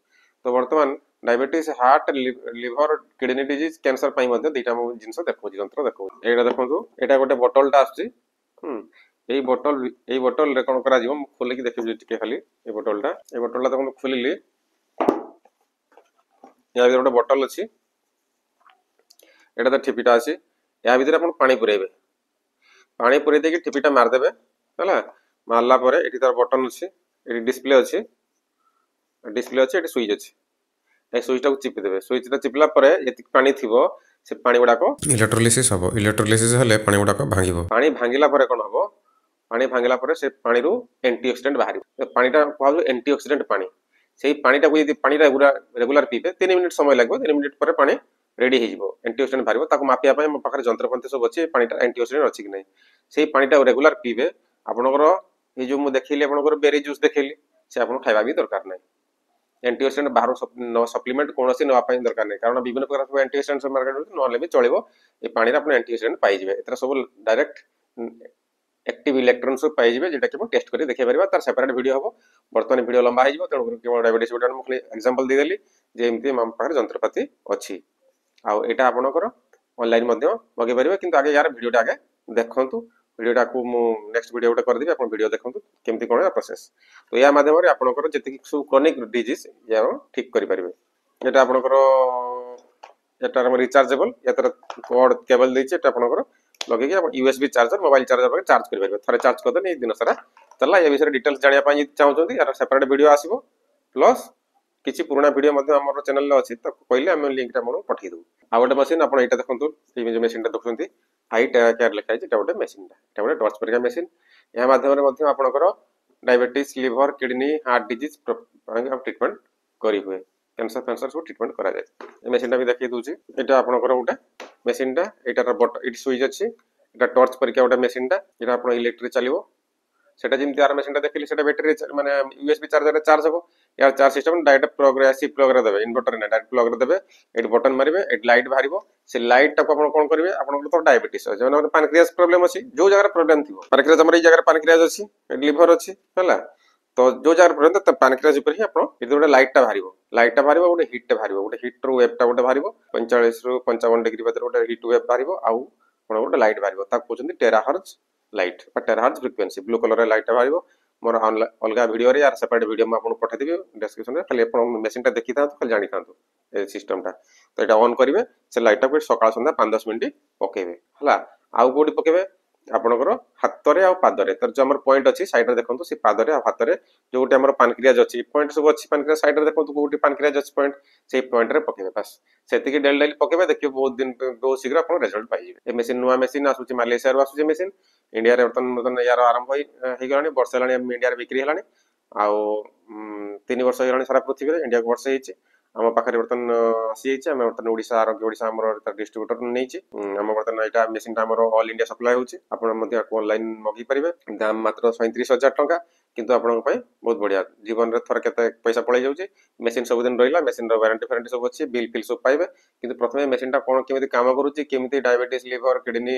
ତ ବର୍ତ୍ତମାନ diabetes, heart, liver, kidney disease, cancer ପାଇଁ ମଧ୍ୟ ଦୁଇଟା ମୁଁ ଜିନିଷ ଦେଖଉଛି, ଯନ୍ତ୍ର ଦେଖଉଛି। ଏଇଟା ଦେଖନ୍ତୁ, ଏଇଟା ଗୋଟେ ବୋଟଲଟା ଆସୁଛି। ଏଇ ବୋଟଲରେ କ'ଣ କରାଯିବ ମୁଁ ଖୋଲିକି ଦେଖିବି ଟିକେ ଖାଲି। ଏଇ ବୋଟଲଟା ଦେଖନ୍ତୁ ଖୋଲିଲି, ୟା ଭିତରେ ଗୋଟେ ବୋଟଲ ଅଛି, ଏଇଟା ତ ଠିପିଟା ଅଛି। ୟା ଭିତରେ ଆପଣ ପାଣି ପୁରେଇବେ, ପାଣି ପୁରେଇ ଦେଇକି ଠିପିଟା ମାରିଦେବେ ହେଲା। ମାରିଲା ପରେ ଏଠି ତାର ବଟନ ଅଛି, ଏଠି ଡିସପ୍ଲେ ଅଛି, ଏଠି ସୁଇଚ୍ ଅଛି। এই সুইচটাକୁ ଚିପିଦେବେ। ସୁଇଚଟା ଚିପିଲା ପରେ ଯେତିକି ପାଣି ଥିବ ସେ ପାଣି ଗୁଡ଼ାକ ଇଲେକ୍ଟ୍ରୋଲିସିସ୍ ହେବ। ଇଲେକ୍ଟ୍ରୋଲିସିସ୍ ହେଲେ ପାଣି ଗୁଡ଼ାକ ଭାଙ୍ଗିବ। ପାଣି ଭାଙ୍ଗିଲା ପରେ କ'ଣ ହେବ? ପାଣି ଭାଙ୍ଗିଲା ପରେ ସେ ପାଣିରୁ ଆଣ୍ଟିଅକ୍ସିଡେଣ୍ଟ ବାହାରିବ। ପାଣିଟା କୁହାଯାଉଛି ଆଣ୍ଟିଅକ୍ସିଡେଣ୍ଟ ପାଣି। ସେଇ ପାଣିଟାକୁ ଯଦି ପାଣିଟା ରେଗୁଲାର ପିଇବେ, 3 ମିନିଟ୍ ସମୟ ଲାଗିବ। 3 ମିନିଟ୍ ପରେ ପାଣି ରେଡି ହେଇଯିବ, ଆଣ୍ଟିଅକ୍ସିଡେଣ୍ଟ ବାହାରିବ। ତାକୁ ମାପିବା ପାଇଁ ମୋ ପାଖରେ ଯନ୍ତ୍ରପାତି ସବୁ ଅଛି, ପାଣିଟା ଆଣ୍ଟିଅକ୍ସିଡେଣ୍ଟ ଅଛି କି ନାହିଁ। ସେଇ ପାଣିଟାକୁ ରେଗୁଲାର ପିଇବେ। ଆପଣଙ୍କର ଏଇ ଯେଉଁ ମୁଁ ଦେଖେଇଲି ଆପଣଙ୍କର ବେରି ଜୁସ୍ ଦେଖେଇଲି, ସେ ଆପଣ ଖାଇବା ବି ଦରକାର ନାହିଁ। ଆଣ୍ଟିଅକ୍ସିଡେଣ୍ଟ ବାହାରୁ ସପ୍ଲିମେଣ୍ଟ କୌଣସି ନେବା ପାଇଁ ଦରକାର ନାହିଁ, କାରଣ ବିଭିନ୍ନ ପ୍ରକାର ସବୁ ଆଣ୍ଟିଅକ୍ସିଡେଣ୍ଟ ମାର୍କେଟ ନହେଲେ ବି ଚଳିବ। ଏ ପାଣିରେ ଆପଣ ଆଣ୍ଟିଅକ୍ସିଡେଣ୍ଟ ପାଇଯିବେ। ଏଥିରେ ସବୁ ଡାଇରେକ୍ଟ ଆକ୍ଟିଭ ଇଲେକ୍ଟ୍ରନ୍ ସବୁ ପାଇଯିବେ, যেটাକି ଆପଣ ଟେଷ୍ଟ କରି ଦେଖେଇ ପାରିବା। ତାର ସେପାରେଟ ଭିଡ଼ିଓ ହେବ। ବର୍ତ୍ତମାନ ଭିଡ଼ିଓ ଲମ୍ବା ହେଇଯିବ, ତେଣୁ କେବଳ ଡାଇବେଟିସ୍ ଭିଡ଼ିଓ ମୁଁ ଖାଲି ଏକ୍ସାମ୍ପଲ ଦେଇଦେଲି ଯେ ଏମିତି ଆମ ପାଖରେ ଯନ୍ତ୍ରପାତି ଅଛି। ଆଉ ଏଇଟା ଆପଣଙ୍କର ଅନଲାଇନ୍ ମଧ୍ୟ ମଗେଇ ପାରିବେ, କିନ୍ତୁ ଆଗେ ୟାର ଭିଡ଼ିଓଟା ଆଗେ ଦେଖନ୍ତୁ। ଭିଡ଼ିଓଟାକୁ ମୁଁ ନେକ୍ସଟ ଭିଡ଼ିଓ ଗୋଟେ କରିଦେବି, ଆପଣ ଭିଡ଼ିଓ ଦେଖନ୍ତୁ କେମିତି କ'ଣ ପ୍ରୋସେସ୍। ତ ୟା ମାଧ୍ୟମରେ ଆପଣଙ୍କର ଯେତିକି ସବୁ କ୍ରନିକ୍ ଡିଜିଜ୍ ୟା ଠିକ୍ କରିପାରିବେ। এটা ଆପଣଙ୍କର ଏଟାର ରିଚାର୍ଜେବଲ, ଏଟାର କର୍ଡ କେବଲ ଦେଇଛି, এটা ଆପଣଙ୍କର ଲଗେଇକି ଆପଣ ୟୁଏସବି ଚାର୍ଜର, ମୋବାଇଲ ଚାର୍ଜର ପାଇଁ ଚାର୍ଜ କରିପାରିବେ। ଥରେ ଚାର୍ଜ କରିଦେଲେ ଏଇ ଦିନ ସାରା ଚାଲିଲା। ଏ ବିଷୟରେ ଡିଟେଲ୍ସ ଜାଣିବା ପାଇଁ ଯଦି ଚାହୁଁଛନ୍ତି, ୟାର ସେପାରେଟ ଭିଡ଼ିଓ ଆସିବ। ପ୍ଲସ୍ କିଛି ପୁରୁଣା ଭିଡ଼ିଓ ମଧ୍ୟ ଆମର ଚ୍ୟାନେଲରେ ଅଛି, ତାକୁ କହିଲେ ଆମେ ଲିଙ୍କଟା ଆପଣଙ୍କୁ ପଠେଇଦେବୁ। ଆଉ ଗୋଟେ ମେସିନ୍ ଆପଣ ଏଇଟା ଦେଖନ୍ତୁ, ଏଇ ଯେଉଁ ମେସିନ୍ଟା ଦେଖୁଛନ୍ତି ହାଇ ଟେରା କେୟାର ଲେଖା ହେଇଛି, ଏଇଟା ଗୋଟେ ମେସିନ୍ଟା, ଏଇଟା ଗୋଟେ ଡଚ୍ ପରିକା ମେସିନ୍। ଏହା ମାଧ୍ୟମରେ ମଧ୍ୟ ଆପଣଙ୍କର diabetes, liver, kidney, heart disease treatment କରିହୁଏ। କ୍ୟାନ୍ସର ସବୁ ଟ୍ରିଟମେଣ୍ଟ କରାଯାଏ। ଏ ମେସିନ୍ଟା ବି ଦେଖେଇ ଦେଉଛି। ଏଇଟା ଆପଣଙ୍କର ଗୋଟେ ମେସିନ୍ଟା, ଏଇଟାର ଏଇଠି ସୁଇଚ୍ ଅଛି। ଏଇଟା ଟର୍ଚ୍ଚ ପରିକା ଗୋଟେ ମେସିନ୍ଟା, ଏଇଟା ଆପଣ ଇଲେକ୍ଟ୍ରିକ୍ ଚାଲିବ। সেটা যেমনি আর মেশিনটা দেখলি সেটা ব্যাটারি মানে ইউএসবি চার্জারে চার্জ হবো। ইয়ার চার্জ সিস্টেম ডাইরেক্ট প্লগরে আসি প্লগরে দেবে, ইনভর্টরে না ডাইরেক্ট প্লগরে দেবে। এটি বটন মারিবে, এটি লাইট বাহারিব। সে লাইটটাকে আপনার কোণ করবে, আপনার তো ডায়াবেটিস আছে, যেমন আমাদের পানক্রিয়াস প্রোবলেম আছে, যে জায়গায় প্রোবলেম থিব, পানক্রিয়াস আমার এই জায়গায় পানক্রিয়াস আছে, এটি লিভর আছে ହେଲା। তো যে জায়গায় প্রোবলেম তো পানক্রিয়াস উপরে হি আপনার এটি গোটে লাইটটা বাহারিব, গোটে হিটটা বাহারিব, গোটে হিটর ওয়েভটা গোটে বাহারিব। 45 ରୁ 55 ডিগ্রি ভিতরে গোটে হিট ওয়েভ বাহারিব, ଆଉ আপনার গোটে লাইট বাহারিব। তাকে কହୁଛନ୍ତି টেরাহର୍ଜ ଲାଇଟ୍ ବା ଟେରାହର୍ଜ ଫ୍ରିକ୍ୱେନ୍ସି। ବ୍ଲୁ କଲର ଲାଇଟ୍ଟା ବାହାରିବ। ମୋର ଅଲଗା ଭିଡ଼ିଓରେ ୟାର ସେପାରେଟ୍ ଭିଡ଼ିଓ ମୁଁ ଆପଣଙ୍କୁ ପଠାଇଦେବି ଡେସ୍କ୍ରିପସନରେ। ଖାଲି ଆପଣ ମେସିନ୍ଟା ଦେଖିଥାନ୍ତୁ, ଖାଲି ଜାଣିଥାନ୍ତୁ ଏ ସିଷ୍ଟମଟା। ତ ଏଇଟା ଅନ୍ କରିବେ, ସେ ଲାଇଟ୍ଟାକୁ ସକାଳ ସନ୍ଧ୍ୟା 5-10 ମିନିଟ୍ ପକେଇବେ ହେଲା। ଆଉ କୋଉଠି ପକେଇବେ? ଆପଣଙ୍କର ହାତରେ ଆଉ ପାଦରେ। ତାର ଯୋଉ ଆମର ପଏଣ୍ଟ ଅଛି ସାଇଡରେ ଦେଖନ୍ତୁ, ସେ ପାଦରେ ଆଉ ହାତରେ ଯୋଉଠି ଆମର ପାନକ୍ରିଆଜ ଅଛି, ପଏଣ୍ଟ ସବୁ ଅଛି ପାନକ୍ରିଆଜ ସାଇଡରେ ଦେଖନ୍ତୁ, କୋଉଠି ପାନକ୍ରିଆଜ ଅଛି ପଏଣ୍ଟ, ସେଇ ପଏଣ୍ଟରେ ପକେଇବେ। ବାସ୍ ସେତିକି ଡେଲି ପକେଇବେ, ଦେଖିବେ ବହୁତ ଦିନ ବହୁତ ଶୀଘ୍ର ଆପଣ ରେଜଲ୍ଟ ପାଇଯିବେ। ଏ ମେସିନ୍ ନୂଆ ମେସିନ୍ ଆସୁଛି, ମାଲେସିଆରୁ ଆସୁଛି ମେସିନ୍। ଇଣ୍ଡିଆରେ ବର୍ତ୍ତମାନ ୟାର ଆରମ୍ଭ ହେଇଗଲାଣି, ବର୍ଷେ ହେଲାଣି ଇଣ୍ଡିଆରେ ବିକ୍ରି ହେଲାଣି। ଆଉ 3 ବର୍ଷ ହେଇଗଲାଣି ସାରା ପୃଥିବୀରେ, ଇଣ୍ଡିଆକୁ ବର୍ଷେ ହେଇଛି। ଆମ ପାଖରେ ବର୍ତ୍ତମାନ ଆସିଯାଇଛି। ଆମେ ବର୍ତ୍ତମାନ ଓଡ଼ିଶା ଆମର ଡିଷ୍ଟ୍ରିବ୍ୟୁଟର ନେଇଛି। ଆମ ବର୍ତ୍ତମାନ ଏଇଟା ମେସିନ୍ଟା ଆମର ଅଲ୍ ଇଣ୍ଡିଆ ସପ୍ଲାଏ ହେଉଛି। ଆପଣ ମଧ୍ୟ ଅନଲାଇନ୍ ମଗେଇ ପାରିବେ। ଦାମ ମାତ୍ର 37,000 ଟଙ୍କା, କିନ୍ତୁ ଆପଣଙ୍କ ପାଇଁ ବହୁତ ବଢ଼ିଆ। ଜୀବନରେ ଥରେ କେତେ ପଇସା ପଳେଇ ଯାଉଛି, ମେସିନ୍ ସବୁଦିନ ରହିଲା, ମେସିନ୍ର ୱାରେଣ୍ଟି ଫ୍ୟାରେଣ୍ଟି ସବୁ ଅଛି, ବିଲ୍ ଫିଲ୍ ସବୁ ପାଇବେ। କିନ୍ତୁ ପ୍ରଥମେ ମେସିନ୍ଟା କ'ଣ କେମିତି କାମ କରୁଛି, କେମିତି diabetes, liver, kidney,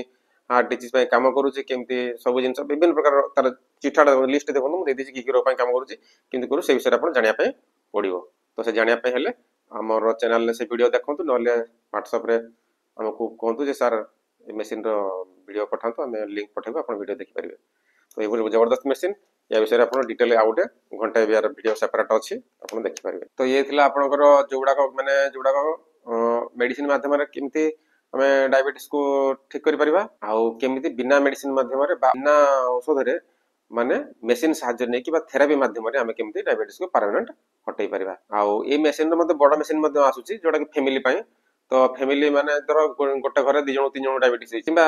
heart disease ପାଇଁ କାମ କରୁଛି, କେମିତି ସବୁ ଜିନିଷ ବିଭିନ୍ନ ପ୍ରକାର ତାର ଚିଠାଟା ଲିଷ୍ଟ ଦେଖନ୍ତୁ, ମୁଁ ଦେଇଦେଇଛି କି ରୋଗ ପାଇଁ କାମ କରୁଛି, କେମିତି କରୁ, ସେ ବିଷୟରେ ଆପଣ ଜାଣିବା ପାଇଁ ପଡ଼ିବ। ତ ସେ ଜାଣିବା ପାଇଁ ହେଲେ ଆମର ଚ୍ୟାନେଲରେ ସେ ଭିଡ଼ିଓ ଦେଖନ୍ତୁ, ନହେଲେ ହ୍ୱାଟ୍ସଆପ୍ରେ ଆମକୁ କୁହନ୍ତୁ ଯେ ସାର୍ ଏ ମେସିନ୍ର ଭିଡ଼ିଓ ପଠାନ୍ତୁ, ଆମେ ଲିଙ୍କ ପଠାଇବୁ, ଆପଣ ଭିଡ଼ିଓ ଦେଖିପାରିବେ। ତ ଏଇଭଳି ଜବରଦସ୍ତ ମେସିନ୍, ୟା ବିଷୟରେ ଆପଣ ଡିଟେଲ ଆଉ ଗୋଟେ ଘଣ୍ଟାଏ ବି ୟାର ଭିଡ଼ିଓ ସେପାରେଟ ଅଛି, ଆପଣ ଦେଖିପାରିବେ। ତ ଇଏ ଥିଲା ଆପଣଙ୍କର ଯୋଉଗୁଡ଼ାକ ମେଡିସିନ ମାଧ୍ୟମରେ କେମିତି ଆମେ ଡାଇବେଟିସ୍କୁ ଠିକ୍ କରିପାରିବା, ଆଉ କେମିତି ବିନା ମେଡିସିନ ମାଧ୍ୟମରେ ବା ବିନା ଔଷଧରେ ମାନେ ମେସିନ୍ ସାହାଯ୍ୟ ନେଇକି ବା ଥେରାପି ମାଧ୍ୟମରେ ଆମେ କେମିତି ଡାଇବେଟିସ୍କୁ ପାରମାନେଣ୍ଟ ହଟେଇ ପାରିବା। ଆଉ ଏଇ ମେସିନ୍ର ମଧ୍ୟ ବଡ଼ ମେସିନ୍ ମଧ୍ୟ ଆସୁଛି, ଯୋଉଟାକି ଫ୍ୟାମିଲି ପାଇଁ। ତ ତ ଫ୍ୟାମିଲି ମାନେ ଧର ଗୋଟେ ଘରେ 2 ଜଣ 3 ଜଣ ଡାଇବେଟିସ୍ ହେଇଛି କିମ୍ବା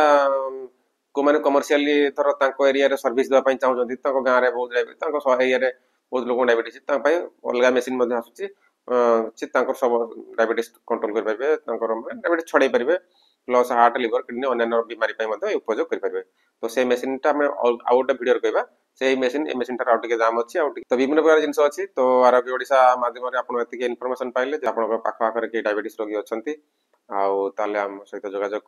କୋଉମାନେ କମର୍ସିଆଲି ଧର ତାଙ୍କ ଏରିଆରେ ସର୍ଭିସ୍ ଦେବା ପାଇଁ ଚାହୁଁଛନ୍ତି, ତାଙ୍କ ଗାଁରେ ବହୁତ ତାଙ୍କ ଏରିଆରେ ବହୁତ ଲୋକଙ୍କୁ ଡାଇବେଟିସ୍, ତାଙ୍କ ପାଇଁ ଅଲଗା ମେସିନ୍ ମଧ୍ୟ ଆସୁଛି। ସେ ତାଙ୍କର ସବୁ ଡାଇବେଟିସ୍ କଣ୍ଟ୍ରୋଲ କରିପାରିବେ, ତାଙ୍କର ଡାଇବେଟିସ୍ ଛଡ଼େଇ ପାରିବେ, ପ୍ଲସ୍ ହାର୍ଟ ଲିଭର କିଡନୀ ଅନ୍ୟାନ୍ୟ ବିମାରୀ ପାଇଁ ମଧ୍ୟ ଉପଯୋଗ କରିପାରିବେ। ତ ସେଇ ମେସିନ୍ଟା ଆମେ ଆଉ ଗୋଟେ ଭିଡ଼ିଓରେ କହିବା। ସେଇ ମେସିନ୍ ଏ ମେସିନ୍ଟାର ଆଉ ଟିକେ ଦାମ ଅଛି, ଆଉ ଟିକେ ତ ବିଭିନ୍ନ ପ୍ରକାର ଜିନିଷ ଅଛି। ତ ଆରୋଗ୍ୟ ଓଡ଼ିଶା ମାଧ୍ୟମରେ ଆପଣ ଏତିକି ଇନଫର୍ମେସନ ପାଇଲେ ଯେ ଆପଣଙ୍କ ପାଖ ଆଖରେ କେହି ଡାଇବେଟିସ୍ ରୋଗୀ ଅଛନ୍ତି, ଆଉ ତାହେଲେ ଆମ ସହିତ ଯୋଗାଯୋଗ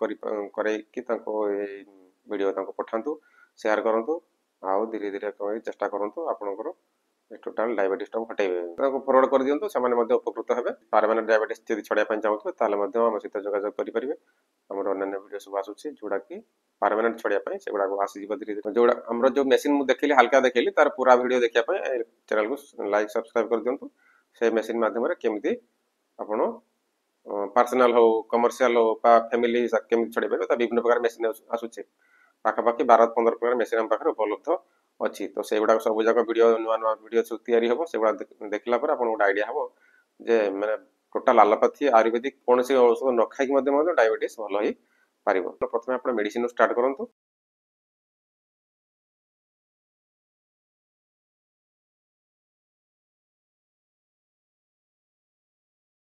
କରେଇକି ତାଙ୍କୁ ଏଇ ଭିଡ଼ିଓ ତାଙ୍କୁ ପଠାନ୍ତୁ, ସେୟାର କରନ୍ତୁ, ଆଉ ଧୀରେ ଧୀରେ ଚେଷ୍ଟା କରନ୍ତୁ ଆପଣଙ୍କର ଟୋଟାଲ ଡାଇବେଟିସ୍ଟାକୁ ହଟେଇବେ। ତାଙ୍କୁ ଫରୱାର୍ଡ କରିଦିଅନ୍ତୁ, ସେମାନେ ମଧ୍ୟ ଉପକୃତ ହେବେ। ପାରମାନେଣ୍ଟ ଡାଇବେଟିସ୍ ଯଦି ଛଡ଼େଇବା ପାଇଁ ଚାହୁଁଥିବେ ତାହେଲେ ମଧ୍ୟ ଆମ ସହିତ ଯୋଗାଯୋଗ କରିପାରିବେ। ଆମର ଅନ୍ୟାନ୍ୟ ଭିଡ଼ିଓ ସବୁ ଆସୁଛି ଯୋଉଟାକି ପାରମାନେଣ୍ଟ ଛଡ଼େଇବା ପାଇଁ, ସେଗୁଡ଼ାକୁ ଆସିଯିବ ଧୀରେ ଧୀରେ। ଯୋଉଟା ଆମର ଯୋଉ ମେସିନ୍ ମୁଁ ଦେଖିଲି ହାଲକା ଦେଖେଇଲି, ତାର ପୁରା ଭିଡ଼ିଓ ଦେଖିବା ପାଇଁ ଚ୍ୟାନେଲକୁ ଲାଇକ୍ ସବସ୍କ୍ରାଇବ କରିଦିଅନ୍ତୁ। ସେ ମେସିନ୍ ମାଧ୍ୟମରେ କେମିତି ଆପଣ ପର୍ସନାଲ ହଉ, କମର୍ସିଆଲ ହଉ ବା ଫ୍ୟାମିଲି କେମିତି ଛଡ଼େଇ ପାରିବେ, ତା ବିଭିନ୍ନ ପ୍ରକାର ମେସିନ୍ ଆସୁଛି। ପାଖାପାଖି 12-15 ପ୍ରକାର ମେସିନ୍ ଆମ ପାଖରେ ଉପଲବ୍ଧ ଅଛି। ତ ସେଇଗୁଡ଼ାକ ସବୁ ଯାକ ଭିଡ଼ିଓ ନୂଆ ନୂଆ ଭିଡ଼ିଓ ସବୁ ତିଆରି ହେବ। ସେଗୁଡ଼ା ଦେଖିଲା ପରେ ଆପଣଙ୍କୁ ଗୋଟେ ଆଇଡ଼ିଆ ହେବ ଯେ ମାନେ ଟୋଟାଲ ଆଲୋପାଥି ଆୟୁର୍ବେଦିକ କୌଣସି ଔଷଧ ନ ଖାଇକି ମଧ୍ୟ ଡାଇବେଟିସ୍ ଭଲ ହେଇପାରିବ। ତ ପ୍ରଥମେ ଆପଣ ମେଡ଼ିସିନରୁ ଷ୍ଟାର୍ଟ କରନ୍ତୁ।